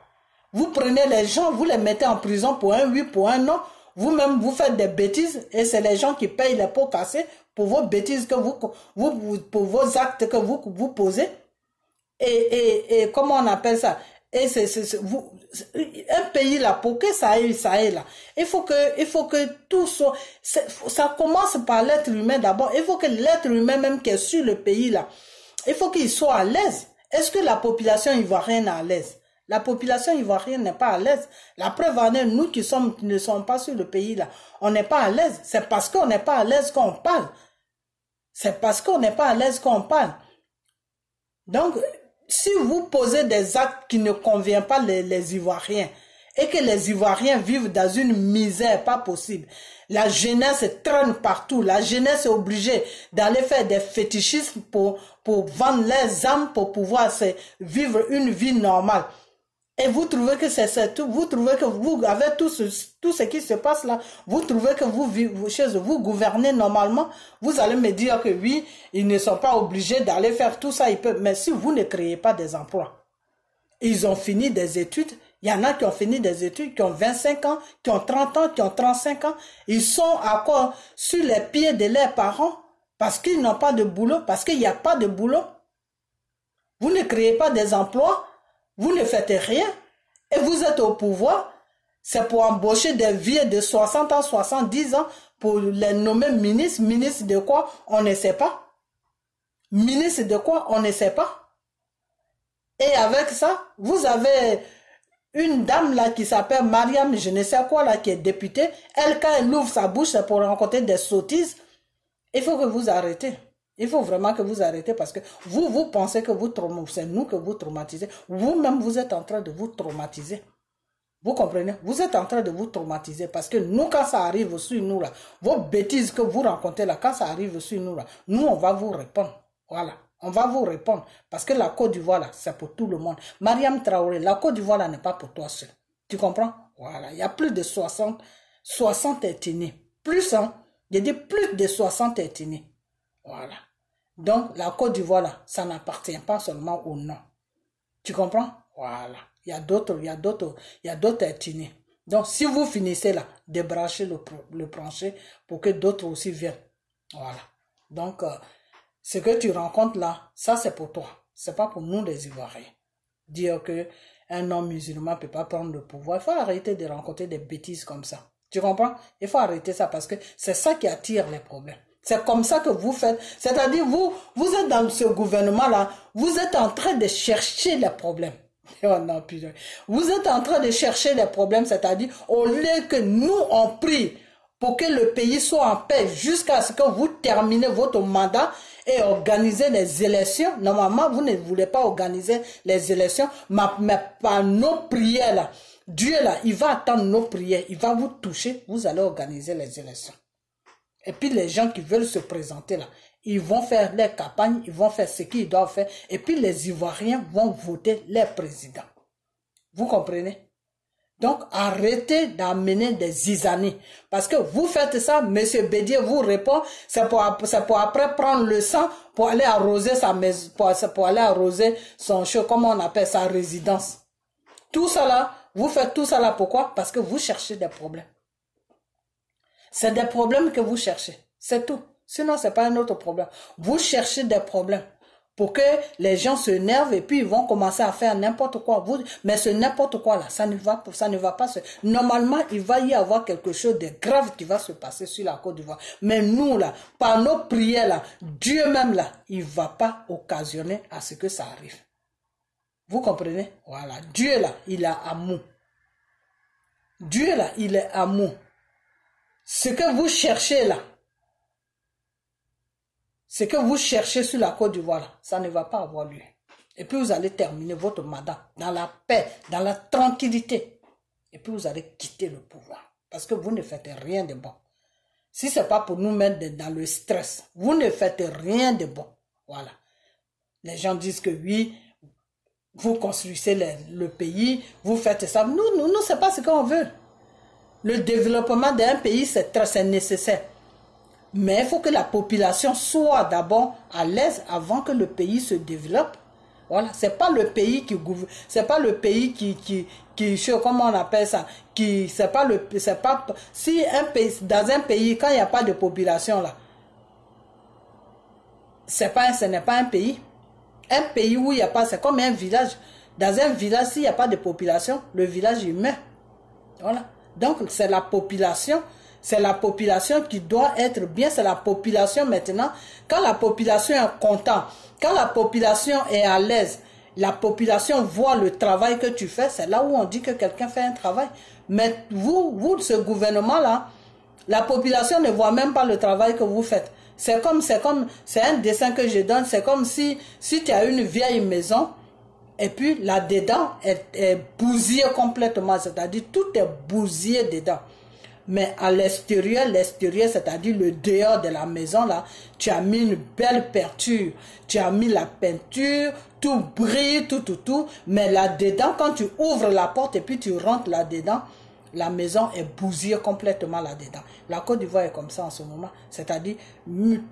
Vous prenez les gens, vous les mettez en prison pour un oui, pour un non. Vous-même, vous faites des bêtises et c'est les gens qui payent les pots cassés pour vos bêtises que pour vos actes que vous posez. Et comment on appelle ça? Et un pays là, pour que ça aille là. Il faut que tout soit, ça commence par l'être humain d'abord. Il faut que l'être humain même qui est sur le pays là, il faut qu'ils soient à l'aise. Est-ce que la population ivoirienne est à l'aise? La population ivoirienne n'est pas à l'aise. La preuve en est, nous qui ne sommes pas sur le pays là, on n'est pas à l'aise. C'est parce qu'on n'est pas à l'aise qu'on parle. C'est parce qu'on n'est pas à l'aise qu'on parle. Donc, si vous posez des actes qui ne conviennent pas les Ivoiriens, et que les Ivoiriens vivent dans une misère pas possible, la jeunesse traîne partout, la jeunesse est obligée d'aller faire des fétichismes pour vendre leurs âmes, pour pouvoir vivre une vie normale. Et vous trouvez que c'est tout, vous trouvez que vous, avec tout ce qui se passe là, vous trouvez que vous gouvernez normalement, vous allez me dire que oui, ils ne sont pas obligés d'aller faire tout ça, ils peuvent, mais si vous ne créez pas des emplois, ils ont fini des études, il y en a qui ont fini des études, qui ont 25 ans, qui ont 30 ans, qui ont 35 ans, ils sont encore sur les pieds de leurs parents, parce qu'ils n'ont pas de boulot, parce qu'il n'y a pas de boulot. Vous ne créez pas des emplois, vous ne faites rien et vous êtes au pouvoir. C'est pour embaucher des vieux de 60 ans, 70 ans pour les nommer ministres. Ministres de quoi? On ne sait pas. Ministres de quoi? On ne sait pas. Et avec ça, vous avez une dame là qui s'appelle Mariam, je ne sais quoi là, qui est députée. Elle, quand elle ouvre sa bouche, c'est pour rencontrer des sottises. Il faut que vous arrêtez. Il faut vraiment que vous arrêtez parce que vous pensez que c'est nous que vous traumatisez. Vous-même, vous êtes en train de vous traumatiser. Vous comprenez? Vous êtes en train de vous traumatiser parce que nous, quand ça arrive sur nous, là, vos bêtises que vous rencontrez là, quand ça arrive sur nous, là, nous, on va vous répondre. Voilà. On va vous répondre parce que la Côte d'Ivoire, là, c'est pour tout le monde. Mariam Traoré, la Côte d'Ivoire, là, n'est pas pour toi seul. Tu comprends? Voilà. Il y a plus de 60 ethnies. Plus, hein? Il y a plus de 60 ethnies. Voilà. Donc, la Côte d'Ivoire, là, ça n'appartient pas seulement au nom. Tu comprends? Voilà. Il y a d'autres ethnies. Donc, si vous finissez là, débranchez le plancher pour que d'autres aussi viennent. Voilà. Donc, ce que tu rencontres là, ça c'est pour toi. C'est pas pour nous les Ivoiriens. Dire que un homme musulman peut pas prendre le pouvoir. Il faut arrêter de rencontrer des bêtises comme ça. Tu comprends? Il faut arrêter ça parce que c'est ça qui attire les problèmes. C'est comme ça que vous faites. C'est-à-dire, vous êtes dans ce gouvernement-là, vous êtes en train de chercher les problèmes. Oh non, putain. Vous êtes en train de chercher les problèmes, c'est-à-dire, au lieu que nous, on prie pour que le pays soit en paix jusqu'à ce que vous terminez votre mandat et organisez les élections. Normalement, vous ne voulez pas organiser les élections, mais par nos prières, là, Dieu, là, il va attendre nos prières, il va vous toucher, vous allez organiser les élections. Et puis les gens qui veulent se présenter là, ils vont faire leur campagne, ils vont faire ce qu'ils doivent faire. Et puis les Ivoiriens vont voter leur président. Vous comprenez? Donc arrêtez d'amener des zizanies. Parce que vous faites ça, M. Bédier vous répond, c'est pour après prendre le sang pour aller arroser sa maison, pour aller arroser son champ, comment on appelle sa résidence. Tout ça là, vous faites tout ça là pourquoi? Parce que vous cherchez des problèmes. C'est des problèmes que vous cherchez. C'est tout. Sinon, c'est pas un autre problème. Vous cherchez des problèmes pour que les gens s'énervent et puis ils vont commencer à faire n'importe quoi. Mais ce n'importe quoi là, ça ne va pas se... Normalement, il va y avoir quelque chose de grave qui va se passer sur la Côte d'Ivoire. Mais nous là, par nos prières là, Dieu même là, il va pas occasionner à ce que ça arrive. Vous comprenez? Voilà. Dieu là, il a amour. Dieu là, il est amour. Ce que vous cherchez là, ce que vous cherchez sur la Côte d'Ivoire, ça ne va pas avoir lieu. Et puis vous allez terminer votre mandat dans la paix, dans la tranquillité. Et puis vous allez quitter le pouvoir. Parce que vous ne faites rien de bon. Si ce n'est pas pour nous mettre dans le stress, vous ne faites rien de bon. Voilà. Les gens disent que oui, vous construisez le pays, vous faites ça. Nous, ce n'est pas ce qu'on veut. Le développement d'un pays, c'est nécessaire. Mais il faut que la population soit d'abord à l'aise avant que le pays se développe. Voilà, c'est pas le pays qui gouverne, c'est pas le pays qui comment on appelle ça, si un pays, dans un pays, quand il n'y a pas de population là, ce n'est pas un pays. Un pays où il n'y a pas, c'est comme un village. Dans un village, s'il n'y a pas de population, le village il meurt. Voilà. Donc, c'est la population, C'est la population qui doit être bien. C'est la population maintenant. Quand la population est contente, quand la population est à l'aise, la population voit le travail que tu fais, c'est là où on dit que quelqu'un fait un travail. Mais vous, ce gouvernement-là, la population ne voit même pas le travail que vous faites. C'est un dessin que je donne, c'est comme si tu as une vieille maison, et puis là-dedans est bousillé complètement, c'est-à-dire tout est bousillé dedans. Mais à l'extérieur, c'est-à-dire le dehors de la maison, là, tu as mis une belle peinture, tu as mis la peinture, tout brille, tout. Mais là-dedans, quand tu ouvres la porte et puis tu rentres là-dedans, la maison est bousillée complètement là-dedans. La Côte d'Ivoire est comme ça en ce moment. C'est-à-dire,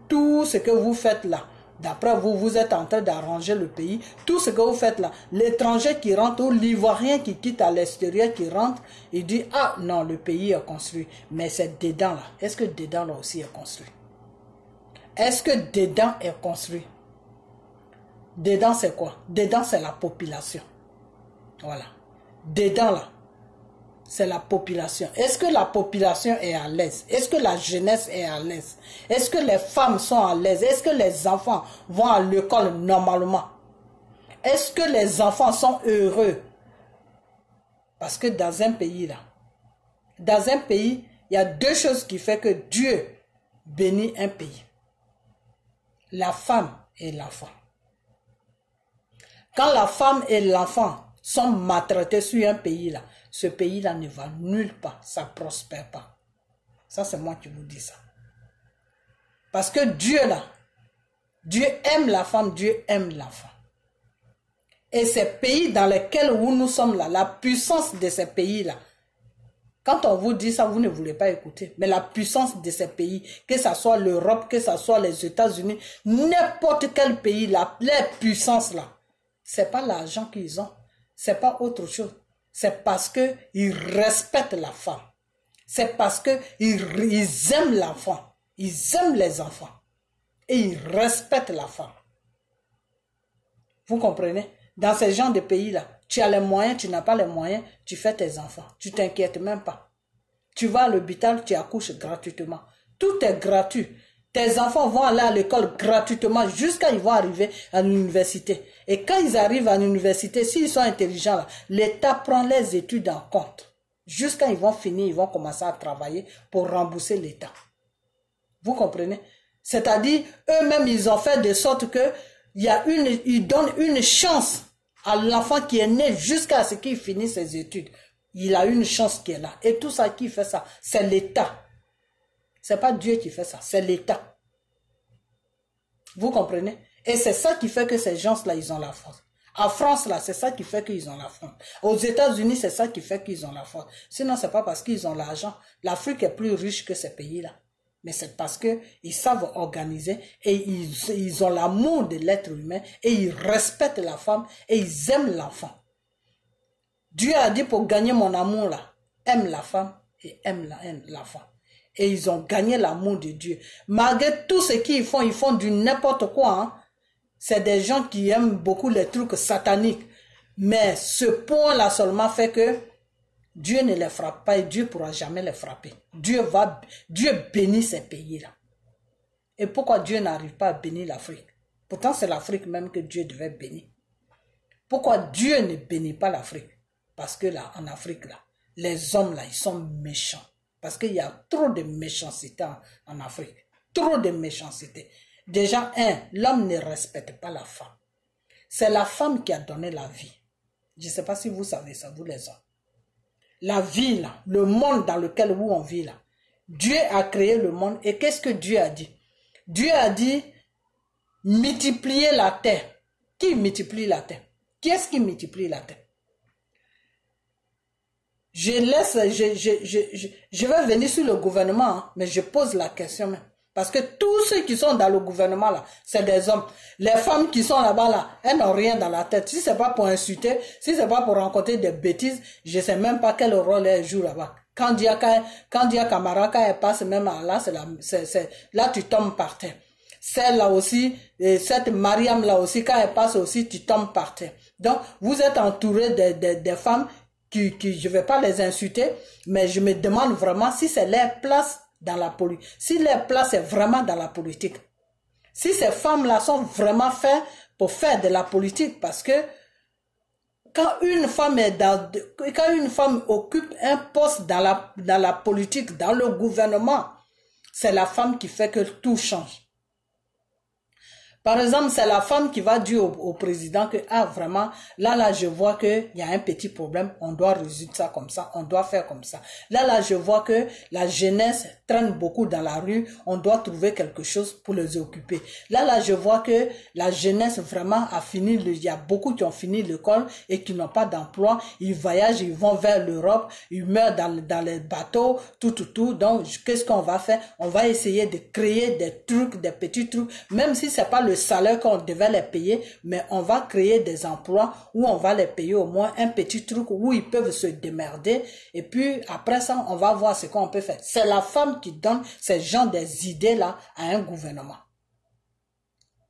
tout ce que vous faites là, d'après vous, vous êtes en train d'arranger le pays. Tout ce que vous faites là, l'étranger qui rentre ou l'Ivoirien qui quitte à l'extérieur, qui rentre, il dit, ah non, le pays est construit. Mais c'est dedans là. Est-ce que dedans là aussi est construit? Est-ce que dedans est construit? Dedans c'est quoi? Dedans c'est la population. Voilà. Dedans là, c'est la population. Est-ce que la population est à l'aise? Est-ce que la jeunesse est à l'aise? Est-ce que les femmes sont à l'aise? Est-ce que les enfants vont à l'école normalement? Est-ce que les enfants sont heureux? Parce que dans un pays là, il y a deux choses qui font que Dieu bénit un pays. La femme et l'enfant. Quand la femme et l'enfant sont maltraités sur un pays là, ce pays-là ne va nulle part, ça ne prospère pas. Ça, c'est moi qui vous dis ça. Parce que Dieu, là, Dieu aime la femme, Dieu aime l'enfant. Et ces pays dans lesquels nous sommes là, la puissance de ces pays-là, quand on vous dit ça, vous ne voulez pas écouter. Mais la puissance de ces pays, que ce soit l'Europe, que ce soit les États-Unis, n'importe quel pays, les puissances là, ce n'est pas l'argent qu'ils ont, ce n'est pas autre chose. C'est parce qu'ils respectent la femme. C'est parce qu'ils aiment l'enfant. Ils aiment les enfants. Et ils respectent la femme. Vous comprenez? Dans ce genre de pays-là, tu as les moyens, tu n'as pas les moyens, tu fais tes enfants. Tu t'inquiètes même pas. Tu vas à l'hôpital, tu accouches gratuitement. Tout est gratuit. Tes enfants vont aller à l'école gratuitement jusqu'à ils vont arriver à l'université. Et quand ils arrivent à l'université, s'ils sont intelligents, l'État prend les études en compte. Jusqu'à ils vont finir, ils vont commencer à travailler pour rembourser l'État. Vous comprenez? C'est-à-dire, eux-mêmes, ils ont fait de sorte que ils donnent une chance à l'enfant qui est né jusqu'à ce qu'il finisse ses études. Il a une chance qui est là. Et tout ça, qui fait ça? C'est l'État. C'est pas Dieu qui fait ça, c'est l'État. Vous comprenez? Et c'est ça qui fait que ces gens-là, ils ont la force. En France, là, c'est ça qui fait qu'ils ont la force. Aux États-Unis, c'est ça qui fait qu'ils ont la force. Sinon, c'est pas parce qu'ils ont l'argent. L'Afrique est plus riche que ces pays-là. Mais c'est parce qu'ils savent organiser et ils ont l'amour de l'être humain et ils respectent la femme et ils aiment l'enfant. Dieu a dit pour gagner mon amour, là, aime la femme et aime l'enfant. Et ils ont gagné l'amour de Dieu. Malgré tout ce qu'ils font du n'importe quoi. Hein. C'est des gens qui aiment beaucoup les trucs sataniques. Mais ce point-là seulement fait que Dieu ne les frappe pas et Dieu ne pourra jamais les frapper. Dieu bénit ces pays-là. Et pourquoi Dieu n'arrive pas à bénir l'Afrique? Pourtant, c'est l'Afrique même que Dieu devait bénir. Pourquoi Dieu ne bénit pas l'Afrique? Parce que là, en Afrique, là, les hommes, là, ils sont méchants. Parce qu'il y a trop de méchanceté en Afrique. Trop de méchanceté. Déjà, l'homme ne respecte pas la femme. C'est la femme qui a donné la vie. Je ne sais pas si vous savez ça, vous les hommes. La vie, là, le monde dans lequel on vit, là. Dieu a créé le monde. Et qu'est-ce que Dieu a dit? Dieu a dit, multipliez la terre. Qui multiplie la terre? Qui est-ce qui multiplie la terre? Je vais venir sur le gouvernement, hein, mais je pose la question même. Parce que tous ceux qui sont dans le gouvernement, là, c'est des hommes. Les femmes qui sont là-bas, là, elles n'ont rien dans la tête. Si c'est pas pour insulter, si c'est pas pour rencontrer des bêtises, je sais même pas quel rôle elles jouent là-bas. Quand Dia Camara, quand elle passe même là, là, tu tombes par terre. Celle-là aussi, cette Mariam là aussi, quand elle passe aussi, tu tombes par terre. Donc, vous êtes entouré des femmes je vais pas les insulter, mais je me demande vraiment si c'est leur place dans la politique, si leur place est vraiment dans la politique. Si ces femmes-là sont vraiment faites pour faire de la politique, parce que quand une femme occupe un poste dans la politique, dans le gouvernement, c'est la femme qui fait que tout change. Par exemple, c'est la femme qui va dire au président que, ah, vraiment, là, je vois qu'il y a un petit problème, on doit résoudre ça comme ça, on doit faire comme ça. Là, je vois que la jeunesse traîne beaucoup dans la rue, on doit trouver quelque chose pour les occuper. Là, je vois que la jeunesse vraiment a fini, il y a beaucoup qui ont fini l'école et qui n'ont pas d'emploi, ils voyagent, ils vont vers l'Europe, ils meurent dans les bateaux, tout. Donc, qu'est-ce qu'on va faire? On va essayer de créer des trucs, des petits trucs, même si c'est pas le salaire qu'on devait les payer, mais on va créer des emplois où on va les payer au moins un petit truc où ils peuvent se démerder et puis après ça, on va voir ce qu'on peut faire. C'est la femme qui donne ces gens des idées là à un gouvernement.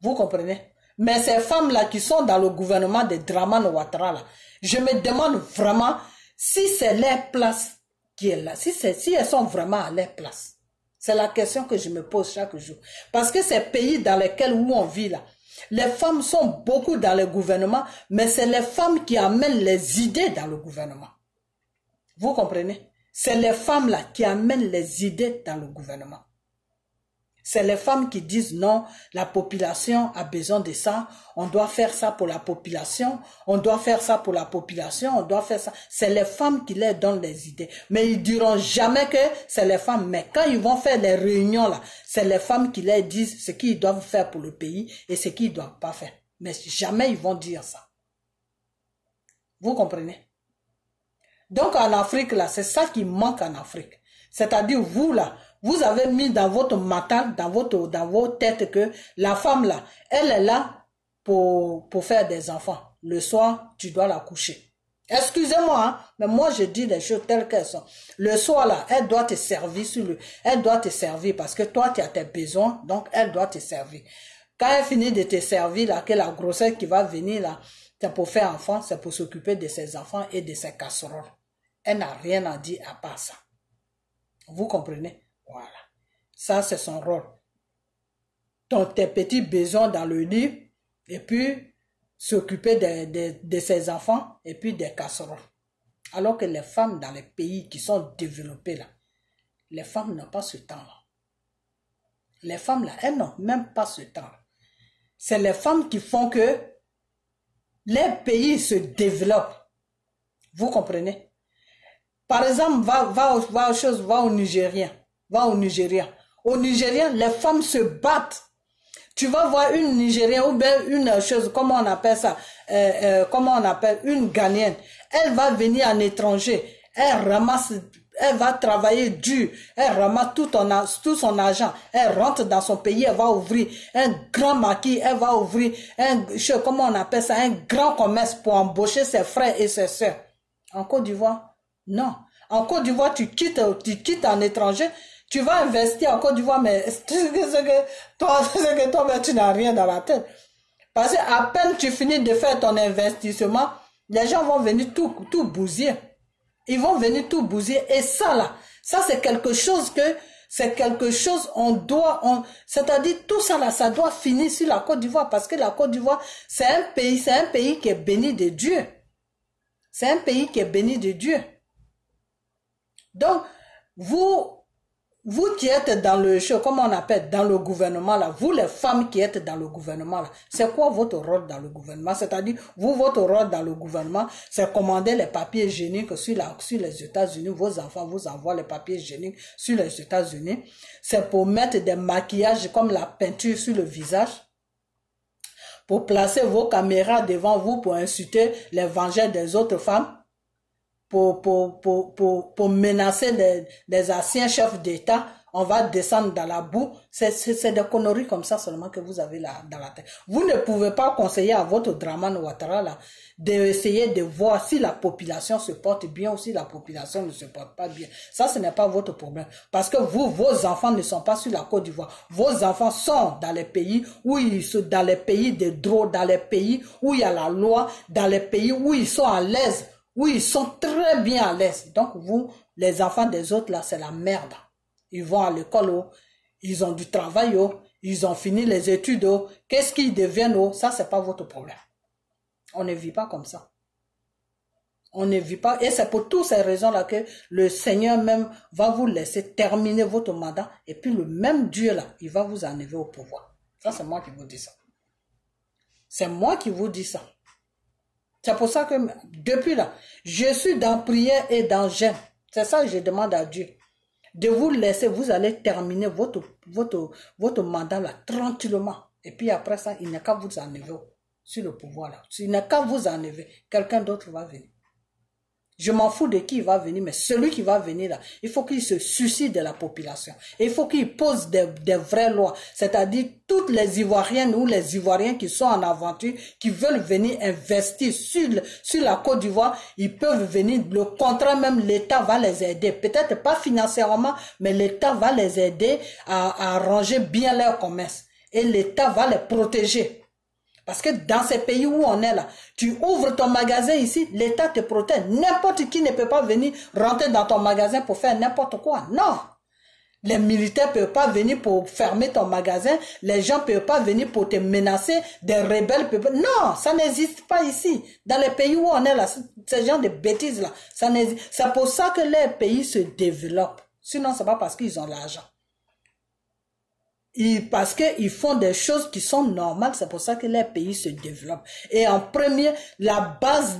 Vous comprenez? Mais ces femmes-là qui sont dans le gouvernement de Dramane Ouattara là, je me demande vraiment si c'est leur place qui est là, si elles sont vraiment à leur place. C'est la question que je me pose chaque jour. Parce que ces pays dans lesquels où on vit là, les femmes sont beaucoup dans le gouvernement, mais c'est les femmes qui amènent les idées dans le gouvernement. Vous comprenez? C'est les femmes là qui amènent les idées dans le gouvernement. C'est les femmes qui disent non, la population a besoin de ça, on doit faire ça pour la population, on doit faire ça pour la population, on doit faire ça. C'est les femmes qui leur donnent les idées. Mais ils diront jamais que c'est les femmes. Mais quand ils vont faire les réunions là, c'est les femmes qui leur disent ce qu'ils doivent faire pour le pays et ce qu'ils ne doivent pas faire. Mais jamais ils vont dire ça. Vous comprenez? Donc en Afrique là, c'est ça qui manque en Afrique. C'est-à-dire vous là, vous avez mis dans votre mental, dans vos têtes que la femme là, elle est là pour faire des enfants. Le soir, tu dois la coucher. Excusez-moi, hein, mais moi je dis les choses telles qu'elles sont. Le soir là, elle doit te servir elle doit te servir parce que toi tu as tes besoins, donc elle doit te servir. Quand elle finit de te servir là, que la grossesse qui va venir là, c'est pour faire enfant, c'est pour s'occuper de ses enfants et de ses casseroles. Elle n'a rien à dire à part ça. Vous comprenez? Voilà. Ça, c'est son rôle. Donc, tes petits besoins dans le lit, et puis s'occuper de ses enfants, et puis des casseroles. Alors que les femmes dans les pays qui sont développés là, les femmes n'ont pas ce temps-là. Les femmes là, elles n'ont même pas ce temps. C'est les femmes qui font que les pays se développent. Vous comprenez? Par exemple, va au Nigérien. Va au Nigeria. Au Nigeria, les femmes se battent. Tu vas voir une Nigérienne ou bien une chose, comment on appelle ça, une Ghanéenne. Elle va venir en étranger. Elle va travailler dur. Elle ramasse tout son argent. Elle rentre dans son pays. Elle va ouvrir un grand maquis. Elle va ouvrir un grand commerce pour embaucher ses frères et ses sœurs. En Côte d'Ivoire, non. En Côte d'Ivoire, tu quittes en étranger, tu vas investir en Côte d'Ivoire, mais c'est que toi, mais tu n'as rien dans la tête. Parce qu'à peine tu finis de faire ton investissement, les gens vont venir tout bousiller. Ils vont venir tout bousiller. Et ça là, ça c'est quelque chose c'est-à-dire tout ça là, ça doit finir sur la Côte d'Ivoire parce que la Côte d'Ivoire, c'est un pays qui est béni de Dieu. C'est un pays qui est béni de Dieu. Donc, vous qui êtes dans dans le gouvernement là, vous les femmes qui êtes dans le gouvernement là, c'est quoi votre rôle dans le gouvernement? C'est-à-dire, votre rôle dans le gouvernement, c'est commander les papiers hygiéniques sur les États-Unis, vos enfants vous envoient les papiers hygiéniques sur les États-Unis, c'est pour mettre des maquillages comme la peinture sur le visage, pour placer vos caméras devant vous pour insulter les vengeurs des autres femmes, pour menacer des anciens chefs d'État, on va descendre dans la boue. C'est des conneries comme ça seulement que vous avez là dans la tête. Vous ne pouvez pas conseiller à votre Dramane Ouattara là d'essayer de voir si la population se porte bien ou si la population ne se porte pas bien. Ça, ce n'est pas votre problème. Parce que vos enfants ne sont pas sur la Côte d'Ivoire. Vos enfants sont dans les pays dans les pays de droit, dans les pays où il y a la loi, dans les pays où ils sont à l'aise. où ils sont très bien à l'aise. Donc vous, les enfants des autres là, c'est la merde. Ils vont à l'école, ils ont du travail, ils ont fini les études, qu'est-ce qu'ils deviennent, ça c'est pas votre problème. On ne vit pas comme ça. On ne vit pas, et c'est pour toutes ces raisons-là que le Seigneur même va vous laisser terminer votre mandat, et puis le même Dieu là, il va vous enlever au pouvoir. Ça, c'est moi qui vous dis ça. C'est moi qui vous dis ça. C'est pour ça que, depuis là, je suis dans prière et dans jeûne. C'est ça que je demande à Dieu. De vous laisser, vous allez terminer votre mandat là, tranquillement. Et puis après ça, il n'y a qu'à vous enlever sur le pouvoir là. Il n'y a qu'à vous enlever. Quelqu'un d'autre va venir. Je m'en fous de qui va venir, mais celui qui va venir là, il faut qu'il se soucie de la population. Et il faut qu'il pose des vraies lois. C'est-à-dire, toutes les Ivoiriennes ou les Ivoiriens qui sont en aventure, qui veulent venir investir sur la Côte d'Ivoire, ils peuvent venir. Le contrat même, l'État va les aider. Peut-être pas financièrement, mais l'État va les aider à arranger bien leur commerce. Et l'État va les protéger. Parce que dans ces pays où on est là, tu ouvres ton magasin ici, l'État te protège. N'importe qui ne peut pas venir rentrer dans ton magasin pour faire n'importe quoi. Non. Les militaires ne peuvent pas venir pour fermer ton magasin. Les gens ne peuvent pas venir pour te menacer. Des rebelles peuvent pas... Non, ça n'existe pas ici. Dans les pays où on est là, ces gens de bêtises là, ça n'existe. C'est pour ça que les pays se développent. Sinon, c'est pas parce qu'ils ont l'argent. Parce qu'ils font des choses qui sont normales, c'est pour ça que les pays se développent. Et en premier, la base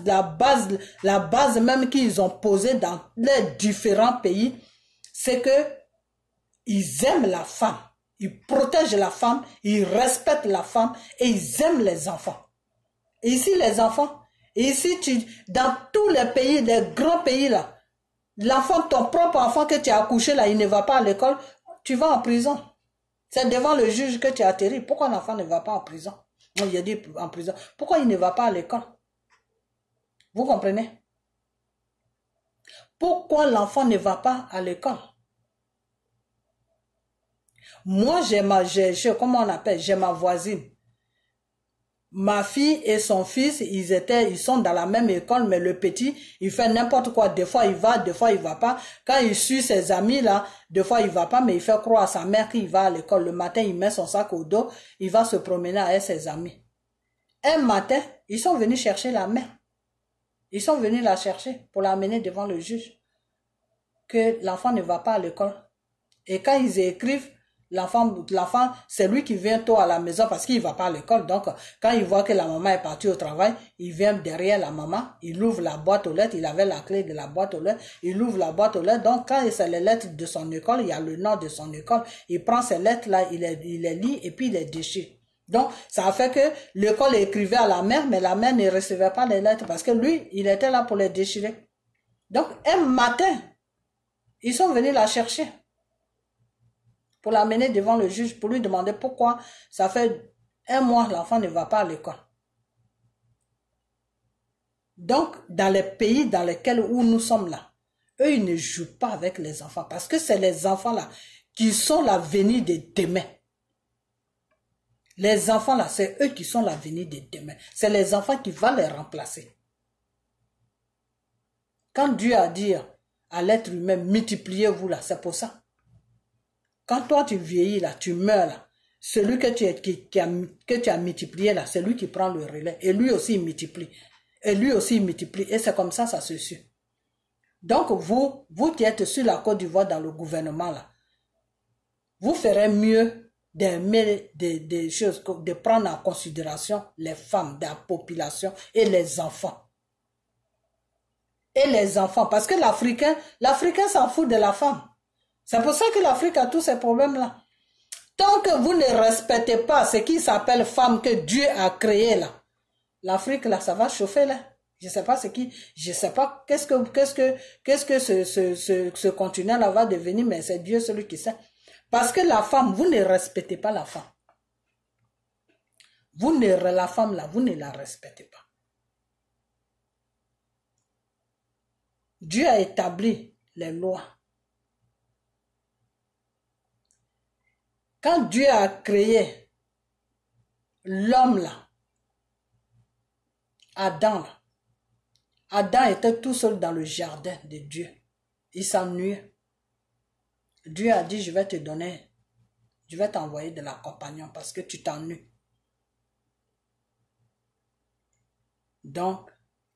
même qu'ils ont posée dans les différents pays, c'est que ils aiment la femme, ils protègent la femme, ils respectent la femme et ils aiment les enfants. Et ici, les enfants, et ici, dans tous les pays, les grands pays là, l'enfant, ton propre enfant que tu as accouché là, il ne va pas à l'école, tu vas en prison. C'est devant le juge que tu atterris. Pourquoi l'enfant ne va pas en prison? Il a dit en prison. Pourquoi il ne va pas à l'école? Vous comprenez? Pourquoi l'enfant ne va pas à l'école? Moi, comment on appelle? J'ai ma voisine. Ma fille et son fils, ils sont dans la même école, mais le petit, il fait n'importe quoi. Des fois, il va, des fois, il va pas. Quand il suit ses amis, là, des fois, il va pas, mais il fait croire à sa mère qu'il va à l'école. Le matin, il met son sac au dos, il va se promener avec ses amis. Un matin, ils sont venus chercher la mère. Ils sont venus la chercher pour l'amener devant le juge. Que l'enfant ne va pas à l'école. Et quand ils écrivent, l'enfant, c'est lui qui vient tôt à la maison parce qu'il ne va pas à l'école. Donc, quand il voit que la maman est partie au travail, il vient derrière la maman, il ouvre la boîte aux lettres, il avait la clé de la boîte aux lettres, il ouvre la boîte aux lettres. Donc, quand c'est les lettres de son école, il y a le nom de son école, il prend ces lettres-là, il les lit et puis il les déchire. Donc, ça a fait que l'école écrivait à la mère, mais la mère ne recevait pas les lettres parce que lui, il était là pour les déchirer. Donc, un matin, ils sont venus la chercher pour l'amener devant le juge, pour lui demander pourquoi ça fait un mois l'enfant ne va pas à l'école. Donc, dans les pays dans lesquels où nous sommes là, eux, ils ne jouent pas avec les enfants parce que c'est les enfants là qui sont l'avenir de demain. Les enfants là, c'est eux qui sont l'avenir de demain. C'est les enfants qui vont les remplacer. Quand Dieu a dit à l'être humain, multipliez-vous là, c'est pour ça. Quand toi tu vieillis là, tu meurs là, celui que tu as multiplié là, c'est lui qui prend le relais. Et lui aussi il multiplie. Et lui aussi il multiplie. Et c'est comme ça se suit. Donc vous qui êtes sur la Côte d'Ivoire dans le gouvernement là, vous ferez mieux d'aimer des choses, de prendre en considération les femmes de la population et les enfants. Et les enfants, parce que l'Africain s'en fout de la femme. C'est pour ça que l'Afrique a tous ces problèmes-là. Tant que vous ne respectez pas ce qui s'appelle femme que Dieu a créé là, l'Afrique là, ça va chauffer là. Je sais pas qu'est-ce que ce continent-là va devenir, mais c'est Dieu celui qui sait. Parce que la femme, vous ne respectez pas la femme. La femme là, vous ne la respectez pas. Dieu a établi les lois. Quand Dieu a créé l'homme là, Adam là, Adam était tout seul dans le jardin de Dieu. Il s'ennuyait. Dieu a dit, je vais t'envoyer de la compagnon parce que tu t'ennuies. Donc,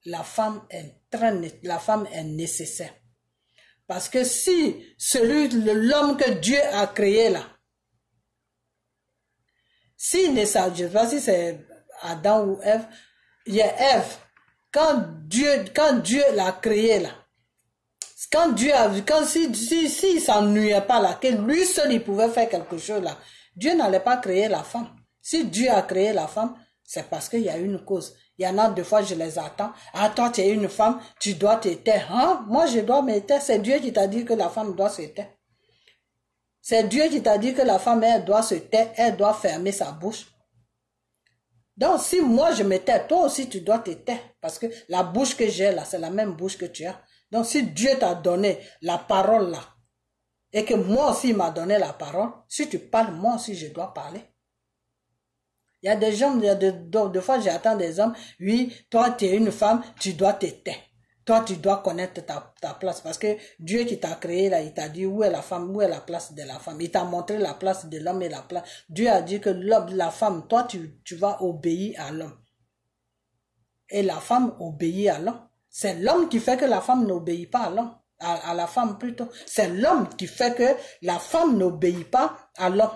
la femme est nécessaire. Parce que si l'homme que Dieu a créé là, je ne sais pas si c'est Adam ou Ève, il y a Ève. Quand Dieu l'a créé là, s'il s'ennuyait pas là, que lui seul il pouvait faire quelque chose là, Dieu n'allait pas créer la femme. Si Dieu a créé la femme, c'est parce qu'il y a une cause. Il y en a 2 fois, je les attends. Ah, toi, tu es une femme, tu dois te taire. Hein? Moi, je dois me taire. C'est Dieu qui t'a dit que la femme doit se taire. C'est Dieu qui t'a dit que la femme, elle doit se taire, elle doit fermer sa bouche. Donc, si moi, je me tais, toi aussi, tu dois te taire. Parce que la bouche que j'ai là, c'est la même bouche que tu as. Donc, si Dieu t'a donné la parole là, et que moi aussi, il m'a donné la parole, si tu parles, moi aussi, je dois parler. Il y a des gens, des fois j'attends des hommes, oui, toi tu es une femme, tu dois te taire. Toi tu dois connaître ta place parce que Dieu qui t'a créé là, il t'a dit où est la femme, où est la place de la femme. Il t'a montré la place de l'homme et la place. Dieu a dit que la femme, toi tu vas obéir à l'homme. Et la femme obéit à l'homme. C'est l'homme qui fait que la femme n'obéit pas à l'homme, à la femme plutôt. C'est l'homme qui fait que la femme n'obéit pas à l'homme.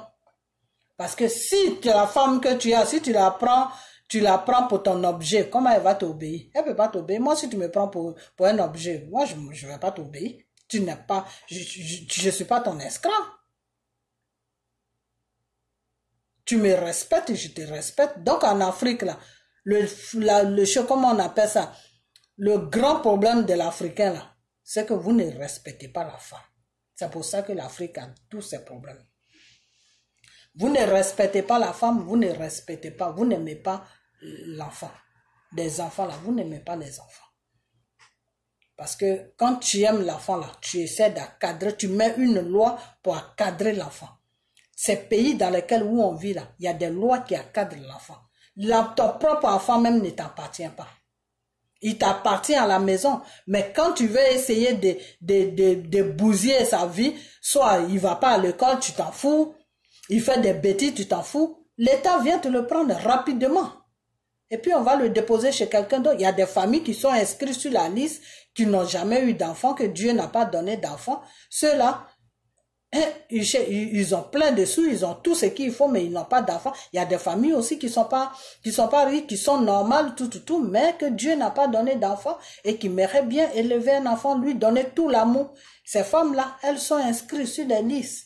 Parce que si la femme que tu as, si tu la prends pour ton objet, comment elle va t'obéir? Elle ne peut pas t'obéir. Moi, si tu me prends pour un objet, moi, je ne vais pas t'obéir. Tu n'es pas, je suis pas ton esclave. Tu me respectes, je te respecte. Donc, en Afrique, là, comment on appelle ça? Le grand problème de l'Africain, là, c'est que vous ne respectez pas la femme. C'est pour ça que l'Afrique a tous ces problèmes. Vous ne respectez pas la femme, vous ne respectez pas, vous n'aimez pas l'enfant. Des enfants là, vous n'aimez pas les enfants. Parce que quand tu aimes l'enfant là, tu essaies d'encadrer, tu mets une loi pour encadrer l'enfant. Ces pays dans lesquels où on vit là, il y a des lois qui encadrent l'enfant. Ton propre enfant même ne t'appartient pas. Il t'appartient à la maison, mais quand tu veux essayer de bousiller sa vie, soit il va pas à l'école, tu t'en fous. Il fait des bêtises, tu t'en fous. L'État vient te le prendre rapidement. Et puis on va le déposer chez quelqu'un d'autre. Il y a des familles qui sont inscrites sur la liste, qui n'ont jamais eu d'enfants, que Dieu n'a pas donné d'enfants. Ceux-là, ils ont plein de sous, ils ont tout ce qu'il faut, mais ils n'ont pas d'enfants. Il y a des familles aussi qui sont pas riches, qui sont normales, tout, mais que Dieu n'a pas donné d'enfants et qui méritent bien élever un enfant, lui donner tout l'amour. Ces femmes-là, elles sont inscrites sur les listes.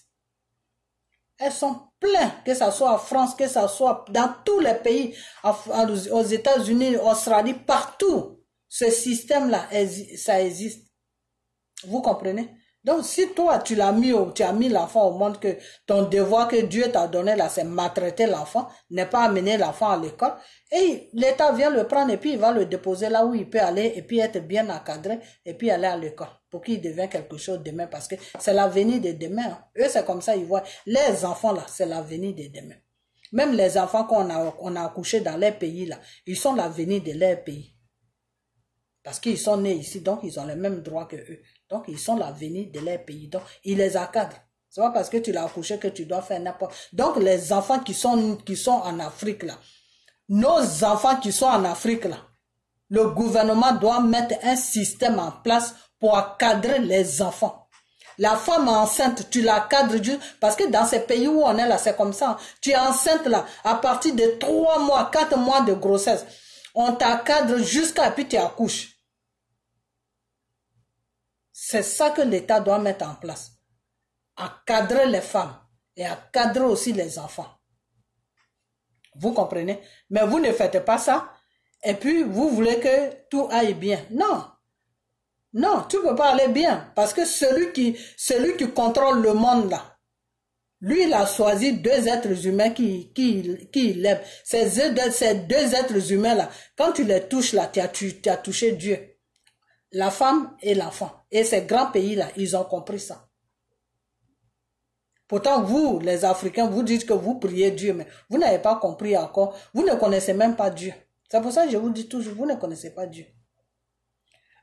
Elles sont pleines, que ce soit en France, que ce soit dans tous les pays, aux États-Unis, en Australie, partout. Ce système-là, ça existe. Vous comprenez? Donc, si toi, tu as mis l'enfant au monde, que ton devoir que Dieu t'a donné là, c'est maltraiter l'enfant, n'est pas amener l'enfant à l'école, et l'État vient le prendre et puis il va le déposer là où il peut aller et puis être bien encadré et puis aller à l'école pour qu'il devienne quelque chose demain parce que c'est l'avenir de demain. Hein. Eux, c'est comme ça, ils voient. Les enfants là, c'est l'avenir de demain. Même les enfants qu'on a accouchés dans les pays là, ils sont l'avenir de leur pays. Parce qu'ils sont nés ici, donc ils ont les mêmes droits que eux. Donc ils sont l'avenir de leur pays. Donc ils les encadrent. C'est pas parce que tu l'as accouché que tu dois faire n'importe. Donc les enfants qui sont en Afrique là, nos enfants qui sont en Afrique là, le gouvernement doit mettre un système en place pour encadrer les enfants. La femme enceinte, tu la cadres juste parce que dans ces pays où on est là, c'est comme ça. Tu es enceinte là, à partir de 3 mois, 4 mois de grossesse, on t'encadre jusqu'à puis tu accouches. C'est ça que l'État doit mettre en place. Encadrer les femmes et encadrer aussi les enfants. Vous comprenez? Mais vous ne faites pas ça. Et puis, vous voulez que tout aille bien. Non. Non, tu ne peux pas aller bien. Parce que celui qui contrôle le monde là, lui, il a choisi 2 êtres humains qui l'aiment. Ces 2 êtres humains là, quand tu les touches là, tu as touché Dieu. La femme et l'enfant. Et ces grands pays-là, ils ont compris ça. Pourtant, vous, les Africains, vous dites que vous priez Dieu, mais vous n'avez pas compris encore. Vous ne connaissez même pas Dieu. C'est pour ça que je vous dis toujours, vous ne connaissez pas Dieu.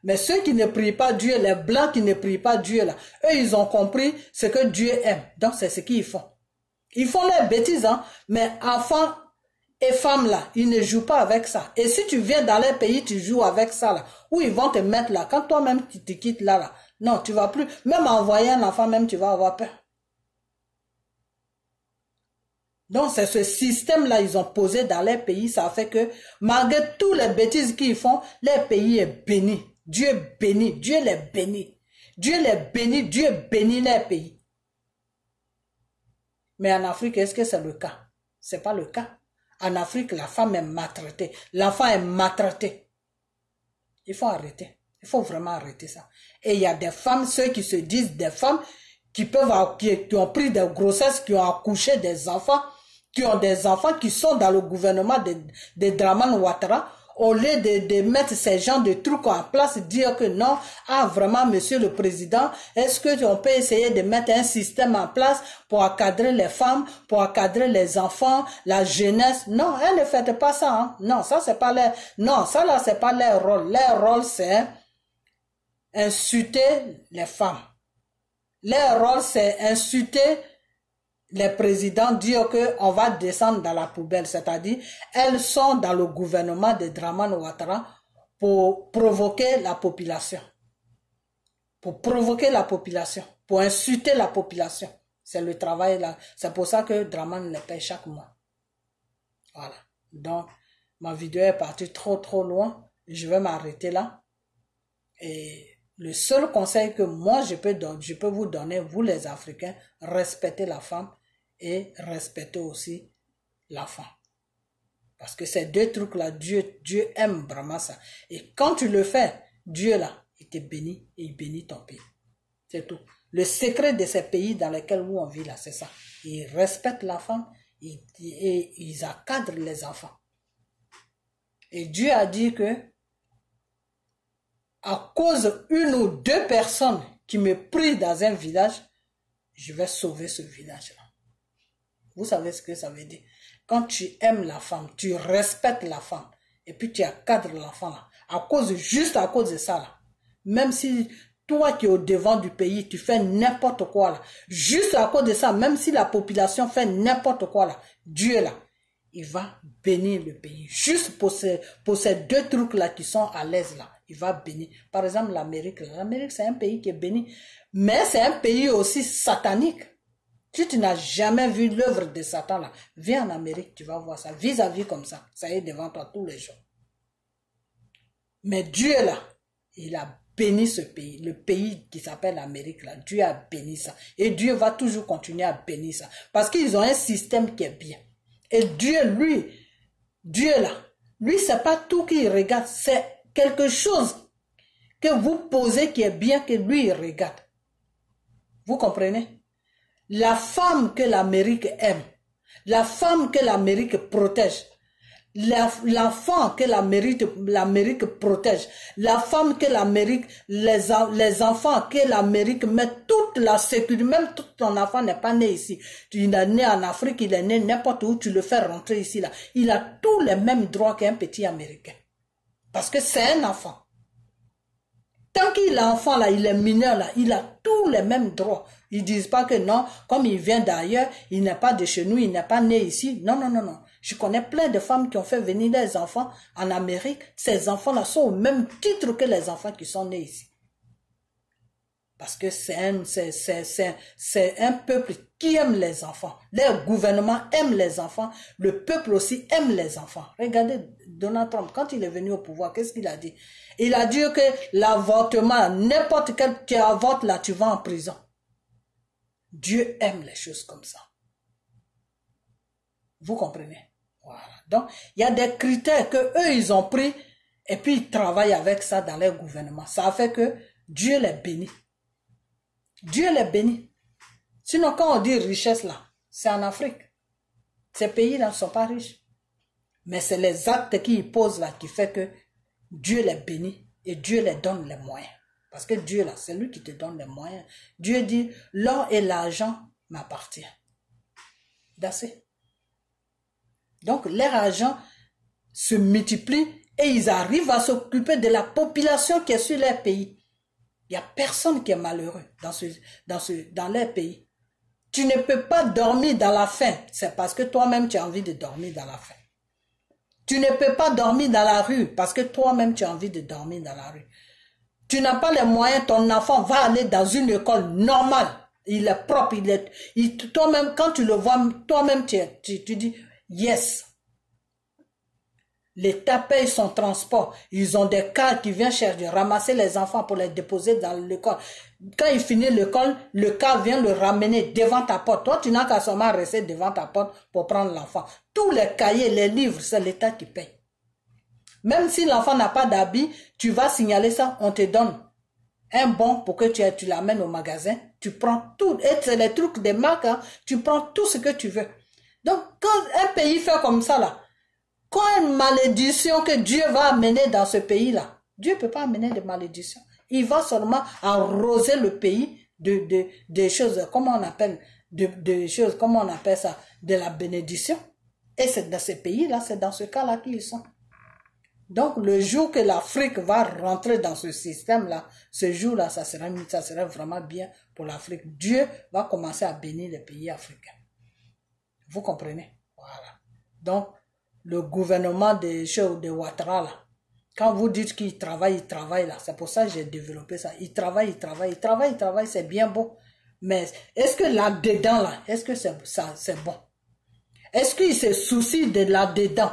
Mais ceux qui ne prient pas Dieu, les blancs qui ne prient pas Dieu, là, eux, ils ont compris ce que Dieu aime. Donc, c'est ce qu'ils font. Ils font leurs bêtises, hein, mais enfants et femmes, là, ils ne jouent pas avec ça. Et si tu viens dans leur pays, tu joues avec ça, là, où ils vont te mettre là, quand toi-même, tu te quittes là, là, non, tu vas plus, même envoyer un enfant, même, tu vas avoir peur. Donc, c'est ce système-là, ils ont posé dans les pays, ça fait que, malgré tous les bêtises qu'ils font, leur pays est béni. Dieu bénit, Dieu les bénit. Dieu les bénit, Dieu bénit les pays. Mais en Afrique, est-ce que c'est le cas? C'est pas le cas. En Afrique, la femme est maltraitée. L'enfant est maltraité. Il faut arrêter. Il faut vraiment arrêter ça. Et il y a des femmes, ceux qui se disent des femmes, qui ont pris des grossesses, qui ont accouché des enfants, qui ont des enfants qui sont dans le gouvernement de Dramane Ouattara, au lieu de mettre ces gens de trucs en place, dire que non, ah vraiment, monsieur le président, est-ce que on peut essayer de mettre un système en place pour encadrer les femmes, pour encadrer les enfants, la jeunesse? Non, elle ne fait pas ça, hein. Non, ça c'est pas leur, non, ça là c'est pas leur rôle. Leur rôle c'est insulter les femmes. Leur rôle c'est insulter les présidents, dire qu'on va descendre dans la poubelle, c'est-à-dire elles sont dans le gouvernement de Dramane Ouattara pour provoquer la population. Pour provoquer la population, pour insulter la population. C'est le travail là. C'est pour ça que Dramane les paye chaque mois. Voilà. Donc, ma vidéo est partie trop loin. Je vais m'arrêter là. Et le seul conseil que moi je peux vous donner, vous les Africains, respectez la femme et respectez aussi l'enfant. Parce que ces deux trucs-là, Dieu aime vraiment ça. Et quand tu le fais, Dieu là, il te bénit et il bénit ton pays. C'est tout. Le secret de ces pays dans lesquels on vit là, c'est ça. Ils respectent la femme et ils encadrent les enfants. Et Dieu a dit que à cause une ou deux personnes qui me prient dans un village, je vais sauver ce village-là. Vous savez ce que ça veut dire? Quand tu aimes la femme, tu respectes la femme, et puis tu encadres l'enfant là, juste à cause de ça là, même si toi qui es au devant du pays, tu fais n'importe quoi là, juste à cause de ça, même si la population fait n'importe quoi là, Dieu là, il va bénir le pays. Juste pour ces deux trucs là qui sont à l'aise là, il va bénir. Par exemple, l'Amérique. L'Amérique, c'est un pays qui est béni. Mais c'est un pays aussi satanique. Si tu n'as jamais vu l'œuvre de Satan là, viens en Amérique, tu vas voir ça. Vis-à-vis comme ça. Ça est devant toi tous les jours. Mais Dieu là, il a béni ce pays. Le pays qui s'appelle l'Amérique là, Dieu a béni ça. Et Dieu va toujours continuer à bénir ça. Parce qu'ils ont un système qui est bien. Et Dieu, Dieu là, lui, c'est pas tout qu'il regarde. C'est quelque chose que vous posez qui est bien que lui, il regarde. Vous comprenez? La femme que l'Amérique aime, la femme que l'Amérique protège, l'enfant que l'Amérique protège, la femme que l'Amérique, les enfants que l'Amérique met toute la sécurité, même tout ton enfant n'est pas né ici. Il est né en Afrique, il est né n'importe où, tu le fais rentrer ici là. Il a tous les mêmes droits qu'un petit Américain. Parce que c'est un enfant. Tant qu'il est enfant là, il est mineur là, il a tous les mêmes droits. Ils disent pas que non, comme il vient d'ailleurs, il n'est pas de chez nous, il n'est pas né ici. Non, non, non, non. Je connais plein de femmes qui ont fait venir des enfants en Amérique. Ces enfants-là sont au même titre que les enfants qui sont nés ici. Parce que c'est un peuple qui aime les enfants. Le gouvernement aime les enfants. Le peuple aussi aime les enfants. Regardez Donald Trump, quand il est venu au pouvoir, qu'est-ce qu'il a dit? Il a dit que l'avortement, n'importe quel qui avorte là, tu vas en prison. Dieu aime les choses comme ça. Vous comprenez? Voilà. Donc, il y a des critères que eux ils ont pris et puis ils travaillent avec ça dans leur gouvernement. Ça a fait que Dieu les bénit. Dieu les bénit. Sinon, quand on dit richesse là, c'est en Afrique. Ces pays-là ne sont pas riches. Mais c'est les actes qu'ils posent là qui fait que Dieu les bénit et Dieu les donne les moyens. Parce que Dieu là, c'est lui qui te donne les moyens. Dieu dit, l'or et l'argent m'appartiennent. That's it. Donc, leur argent se multiplie et ils arrivent à s'occuper de la population qui est sur leur pays. Il n'y a personne qui est malheureux dans leur pays. Tu ne peux pas dormir dans la faim. C'est parce que toi-même tu as envie de dormir dans la faim. Tu ne peux pas dormir dans la rue parce que toi-même tu as envie de dormir dans la rue. Tu n'as pas les moyens, ton enfant va aller dans une école normale. Il est propre, toi-même, quand tu le vois, toi-même tu dis, yes. L'État paye son transport. Ils ont des cars qui viennent chercher, ramasser les enfants pour les déposer dans l'école. Quand il finit l'école, le car vient le ramener devant ta porte. Toi, tu n'as qu'à seulement rester devant ta porte pour prendre l'enfant. Tous les cahiers, les livres, c'est l'État qui paye. Même si l'enfant n'a pas d'habit, tu vas signaler ça, on te donne un bon pour que tu l'amènes au magasin. Tu prends tout, et c'est les trucs des marques, hein, tu prends tout ce que tu veux. Donc, quand un pays fait comme ça, là, quand une malédiction que Dieu va amener dans ce pays-là, Dieu ne peut pas amener de malédiction. Il va seulement arroser le pays de choses, comment on appelle, de choses, comment on appelle ça, de la bénédiction. Et c'est dans ces pays-là, c'est dans ce cas-là qu'ils sont. Donc, le jour que l'Afrique va rentrer dans ce système-là, ce jour-là, ça serait vraiment bien pour l'Afrique. Dieu va commencer à bénir les pays africains. Vous comprenez? Voilà. Donc, le gouvernement de Ouattara, là, quand vous dites qu'il travaille là, c'est pour ça que j'ai développé ça. Il travaille, c'est bien beau. Mais est-ce que là-dedans, là, est-ce que c'est bon? Est-ce qu'il se soucie de là-dedans?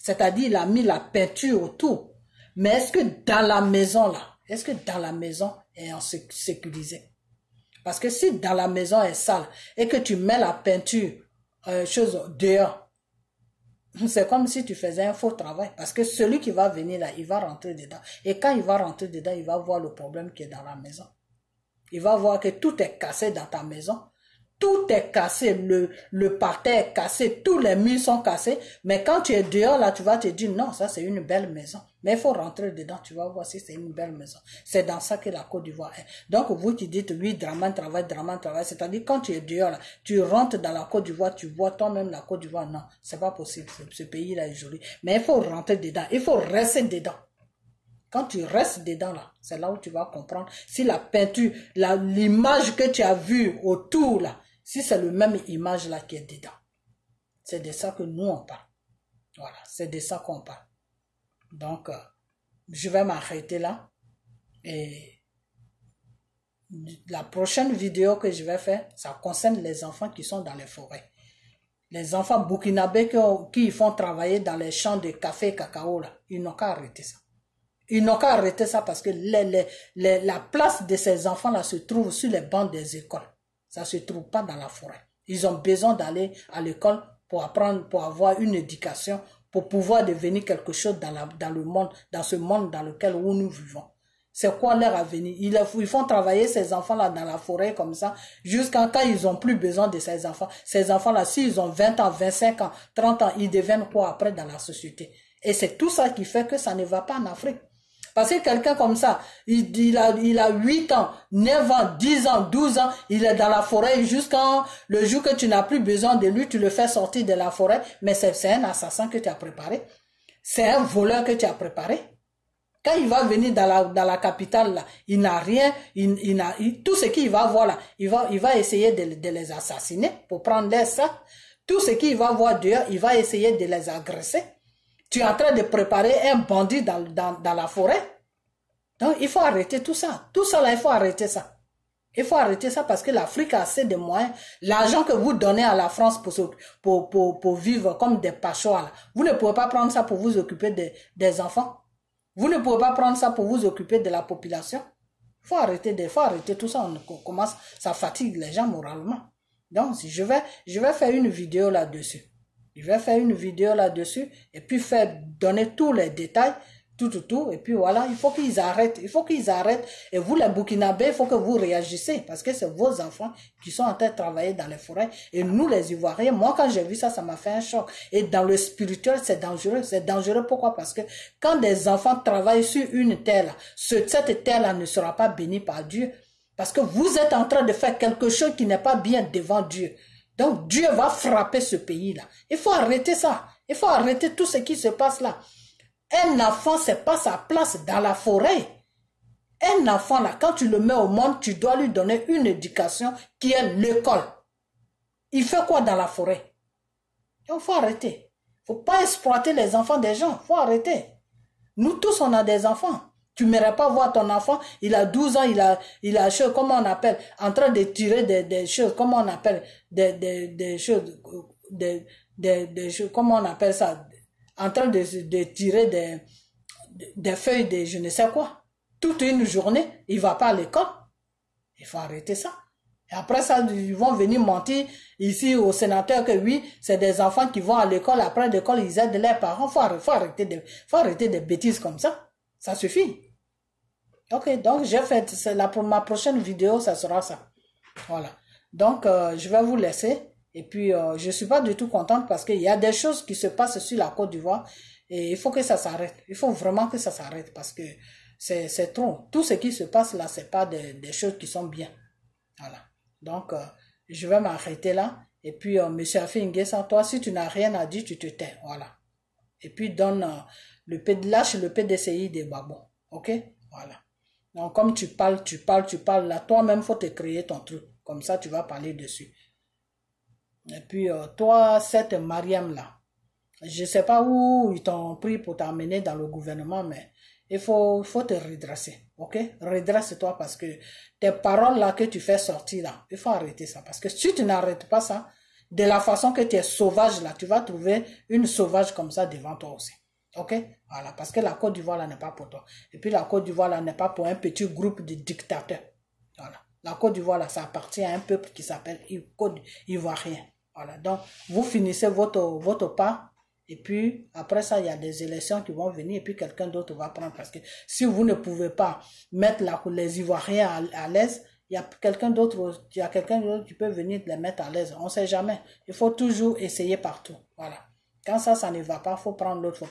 C'est-à-dire, il a mis la peinture autour. Mais est-ce que dans la maison, là, est-ce que dans la maison est en sécurisé? Parce que si dans la maison est sale et que tu mets la peinture, dehors, c'est comme si tu faisais un faux travail. Parce que celui qui va venir là, il va rentrer dedans. Et quand il va rentrer dedans, il va voir le problème qui est dans la maison. Il va voir que tout est cassé dans ta maison. Tout est cassé, le parterre est cassé, tous les murs sont cassés. Mais quand tu es dehors, là, tu vas te dire, non, ça c'est une belle maison. Mais il faut rentrer dedans, tu vas voir si c'est une belle maison. C'est dans ça que la Côte d'Ivoire est. Donc, vous qui dites, oui, Dramane travaille, c'est-à-dire quand tu es dehors, là, tu rentres dans la Côte d'Ivoire, tu vois toi-même la Côte d'Ivoire. Non, c'est pas possible, ce pays-là est joli. Mais il faut rentrer dedans, il faut rester dedans. Quand tu restes dedans, là, c'est là où tu vas comprendre si la peinture, l'image que tu as vue autour, là, si c'est le même image là qui est dedans. C'est de ça que nous on parle. Voilà, c'est de ça qu'on parle. Donc, je vais m'arrêter là. Et la prochaine vidéo que je vais faire, ça concerne les enfants qui sont dans les forêts. Les enfants burkinabés qui font travailler dans les champs de café et cacao, là, ils n'ont qu'à arrêter ça. Ils n'ont qu'à arrêter ça parce que la place de ces enfants-là se trouve sur les bancs des écoles. Ça ne se trouve pas dans la forêt. Ils ont besoin d'aller à l'école pour apprendre, pour avoir une éducation, pour pouvoir devenir quelque chose dans le monde, dans ce monde dans lequel nous vivons. C'est quoi leur avenir? Ils font travailler ces enfants-là dans la forêt comme ça, jusqu'à quand ils n'ont plus besoin de ces enfants. Ces enfants-là, s'ils ont 20 ans, 25 ans, 30 ans, ils deviennent quoi après dans la société? Et c'est tout ça qui fait que ça ne va pas en Afrique. Parce que quelqu'un comme ça, il a 8 ans, 9 ans, 10 ans, 12 ans, il est dans la forêt jusqu'à le jour que tu n'as plus besoin de lui, tu le fais sortir de la forêt, mais c'est un assassin que tu as préparé. C'est un voleur que tu as préparé. Quand il va venir dans la capitale, là, il n'a rien, tout ce qu'il va voir là, il va essayer de les assassiner pour prendre leur sac. Tout ce qu'il va voir dehors, il va essayer de les agresser. Tu es en train de préparer un bandit dans la forêt. Donc, il faut arrêter tout ça. Tout ça, là, il faut arrêter ça. Il faut arrêter ça parce que l'Afrique a assez de moyens. L'argent que vous donnez à la France pour vivre comme des pachois, là, vous ne pouvez pas prendre ça pour vous occuper des enfants. Vous ne pouvez pas prendre ça pour vous occuper de la population. Il faut arrêter tout ça. On commence, ça fatigue les gens moralement. Donc, je vais faire une vidéo là-dessus. Je vais faire une vidéo là-dessus et puis donner tous les détails, tout. Et puis voilà, il faut qu'ils arrêtent. Et vous, les Burkinabés, il faut que vous réagissez parce que c'est vos enfants qui sont en train de travailler dans les forêts. Et nous, les Ivoiriens, moi, quand j'ai vu ça, ça m'a fait un choc. Et dans le spirituel, c'est dangereux. C'est dangereux pourquoi? Parce que quand des enfants travaillent sur une terre, cette terre-là ne sera pas bénie par Dieu. Parce que vous êtes en train de faire quelque chose qui n'est pas bien devant Dieu. Donc, Dieu va frapper ce pays-là. Il faut arrêter ça. Il faut arrêter tout ce qui se passe là. Un enfant, c'est pas sa place dans la forêt. Un enfant, là, quand tu le mets au monde, tu dois lui donner une éducation qui est l'école. Il fait quoi dans la forêt? Il faut arrêter. Il ne faut pas exploiter les enfants des gens. Il faut arrêter. Nous tous, on a des enfants. Tu ne m'aimerais pas voir ton enfant, il a 12 ans, il a comment on appelle, en train de tirer des choses, comment on appelle, des choses, comment on appelle ça, en train de tirer des feuilles de je ne sais quoi. Toute une journée, il ne va pas à l'école. Il faut arrêter ça. Et après ça, ils vont venir mentir ici au sénateur que oui, c'est des enfants qui vont à l'école, après l'école, ils aident leurs parents. Faut arrêter des bêtises comme ça. Ça suffit. Ok, donc j'ai fait, pour ma prochaine vidéo, ça sera ça. Voilà. Donc, je vais vous laisser. Et puis, je ne suis pas du tout contente parce qu'il y a des choses qui se passent sur la Côte d'Ivoire et il faut que ça s'arrête. Il faut vraiment que ça s'arrête parce que c'est trop. Tout ce qui se passe là, c'est pas des choses qui sont bien. Voilà. Donc, je vais m'arrêter là. Et puis, monsieur Afi N'Guessan, toi, si tu n'as rien à dire, tu te tais. Voilà. Et puis, lâche le PDCI des babons. Ok? Voilà. Donc, comme tu parles, là, toi-même, faut te créer ton truc. Comme ça, tu vas parler dessus. Et puis, toi, cette Mariam-là, je ne sais pas où ils t'ont pris pour t'amener dans le gouvernement, mais il faut te redresser. Ok? Redresse-toi parce que tes paroles-là que tu fais sortir là, il faut arrêter ça. Parce que si tu n'arrêtes pas ça, de la façon que tu es sauvage là, tu vas trouver une sauvage comme ça devant toi aussi. Ok? Voilà, parce que la Côte d'Ivoire là n'est pas pour toi. Et puis la Côte d'Ivoire là n'est pas pour un petit groupe de dictateurs. Voilà. La Côte d'Ivoire là, ça appartient à un peuple qui s'appelle Côte Ivoirien. Voilà. Donc, vous finissez votre part. Et puis, après ça, il y a des élections qui vont venir et puis quelqu'un d'autre va prendre. Parce que si vous ne pouvez pas mettre les Ivoiriens à l'aise, il y a quelqu'un d'autre qui peut venir les mettre à l'aise. On ne sait jamais. Il faut toujours essayer partout. Voilà. Quand ça ne va pas, il faut prendre l'autre.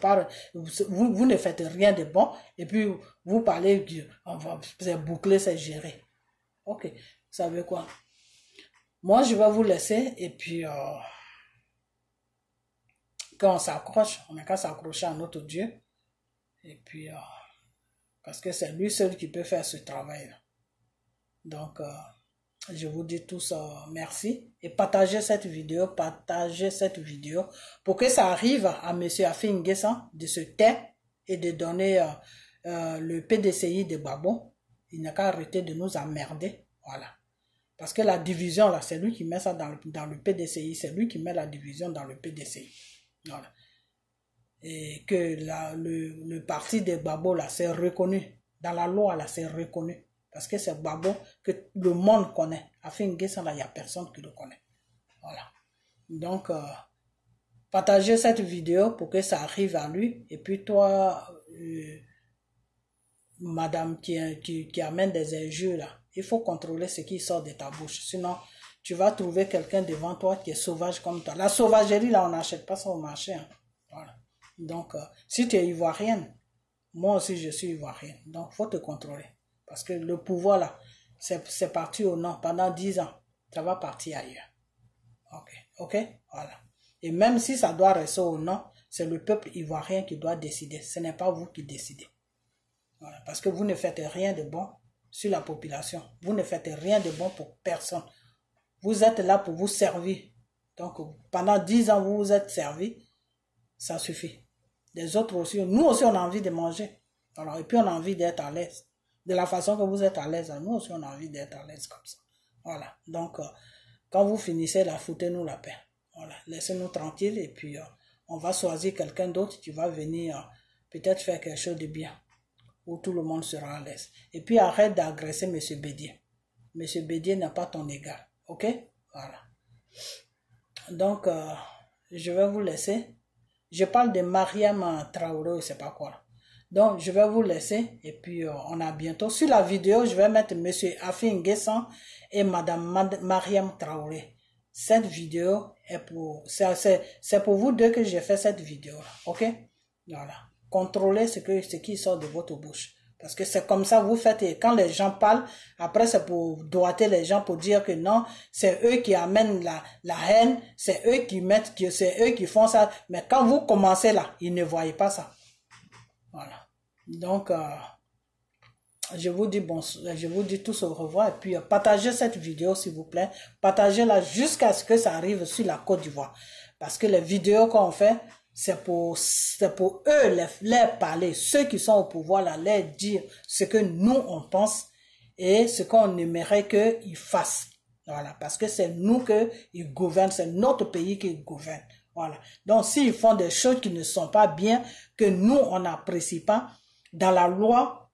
Vous ne faites rien de bon et puis vous parlez, c'est bouclé, c'est géré. Ok, vous savez quoi? Moi, je vais vous laisser et puis quand on s'accroche, on n'a qu'à s'accrocher à notre Dieu. Et puis, parce que c'est lui seul qui peut faire ce travail-là. Donc, je vous dis tous merci et partagez cette vidéo pour que ça arrive à M. Afi N'Guessan de se taire et de donner le PDCI de Babon. Il n'a qu'à arrêter de nous emmerder. Voilà. Parce que la division, là, c'est lui qui met ça dans le PDCI. C'est lui qui met la division dans le PDCI. Voilà. Et que le parti des Babos, là, c'est reconnu. Dans la loi, là, c'est reconnu. Parce que c'est Babo que le monde connaît. Afi N'Guessan, là, il n'y a personne qui le connaît. Voilà. Donc, partagez cette vidéo pour que ça arrive à lui. Et puis toi, madame qui amène des injures, là, il faut contrôler ce qui sort de ta bouche. Sinon, tu vas trouver quelqu'un devant toi qui est sauvage comme toi. La sauvagerie, là, on n'achète pas ça au marché. Hein. Voilà. Donc, si tu es ivoirienne, moi aussi, je suis ivoirienne. Donc, il faut te contrôler. Parce que le pouvoir, là, c'est parti au nom. Pendant 10 ans, ça va partir ailleurs. Ok? Voilà. Et même si ça doit rester au nom, c'est le peuple ivoirien qui doit décider. Ce n'est pas vous qui décidez. Voilà. Parce que vous ne faites rien de bon sur la population. Vous ne faites rien de bon pour personne. Vous êtes là pour vous servir. Donc, pendant 10 ans, vous vous êtes servi. Ça suffit. Les autres aussi, nous aussi, on a envie de manger. Alors, et puis, on a envie d'être à l'aise. De la façon que vous êtes à l'aise, nous aussi, on a envie d'être à l'aise comme ça. Voilà. Donc, quand vous finissez, là, foutez-nous la paix. Voilà. Laissez-nous tranquilles et puis, on va choisir quelqu'un d'autre qui va venir peut-être faire quelque chose de bien. Où tout le monde sera à l'aise. Et puis, arrête d'agresser M. Bédier. M. Bédier n'est pas ton égal. Ok? Voilà. Donc, je vais vous laisser. Je parle de Mariam Traoré, je ne sais pas quoi. Donc, je vais vous laisser et puis on a bientôt. Sur la vidéo, je vais mettre M. Afi N'Guessan et Madame Mariam Traoré. Cette vidéo est c'est pour vous deux que j'ai fait cette vidéo. Ok? Voilà. Contrôlez ce qui sort de votre bouche. Parce que c'est comme ça vous faites. Et quand les gens parlent, après c'est pour droiter les gens pour dire que non, c'est eux qui amènent la haine, c'est eux qui font ça. Mais quand vous commencez là, ils ne voient pas ça. Voilà. Donc, je vous dis tous au revoir et puis partagez cette vidéo s'il vous plaît. Partagez-la jusqu'à ce que ça arrive sur la Côte d'Ivoire. Parce que les vidéos qu'on fait, c'est pour eux les parler. Ceux qui sont au pouvoir, là, les dire ce que nous on pense et ce qu'on aimerait qu'ils fassent. Voilà. Parce que c'est nous qu'ils gouvernent, c'est notre pays qu'ils gouvernent. Voilà. Donc, s'ils font des choses qui ne sont pas bien, que nous on n'apprécie pas, dans la loi,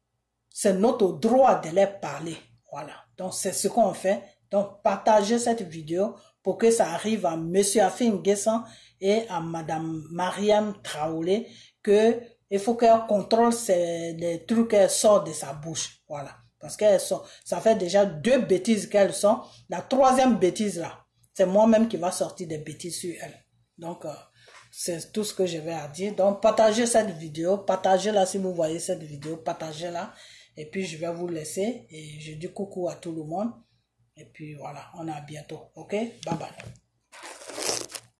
c'est notre droit de les parler. Voilà. Donc, c'est ce qu'on fait. Donc, partagez cette vidéo pour que ça arrive à Monsieur Affi N'Guessan et à Madame Mariam Traoré que il faut qu'elle contrôle les trucs qu'elle sort de sa bouche. Voilà. Parce qu'elles sont, ça fait déjà 2 bêtises qu'elles sont. La 3e bêtise là, c'est moi-même qui va sortir des bêtises sur elle. Donc, c'est tout ce que je vais à dire. Donc, partagez cette vidéo. Partagez-la si vous voyez cette vidéo. Partagez-la. Et puis, je vais vous laisser. Et je dis coucou à tout le monde. Et puis, voilà, on est à bientôt. OK? Bye bye.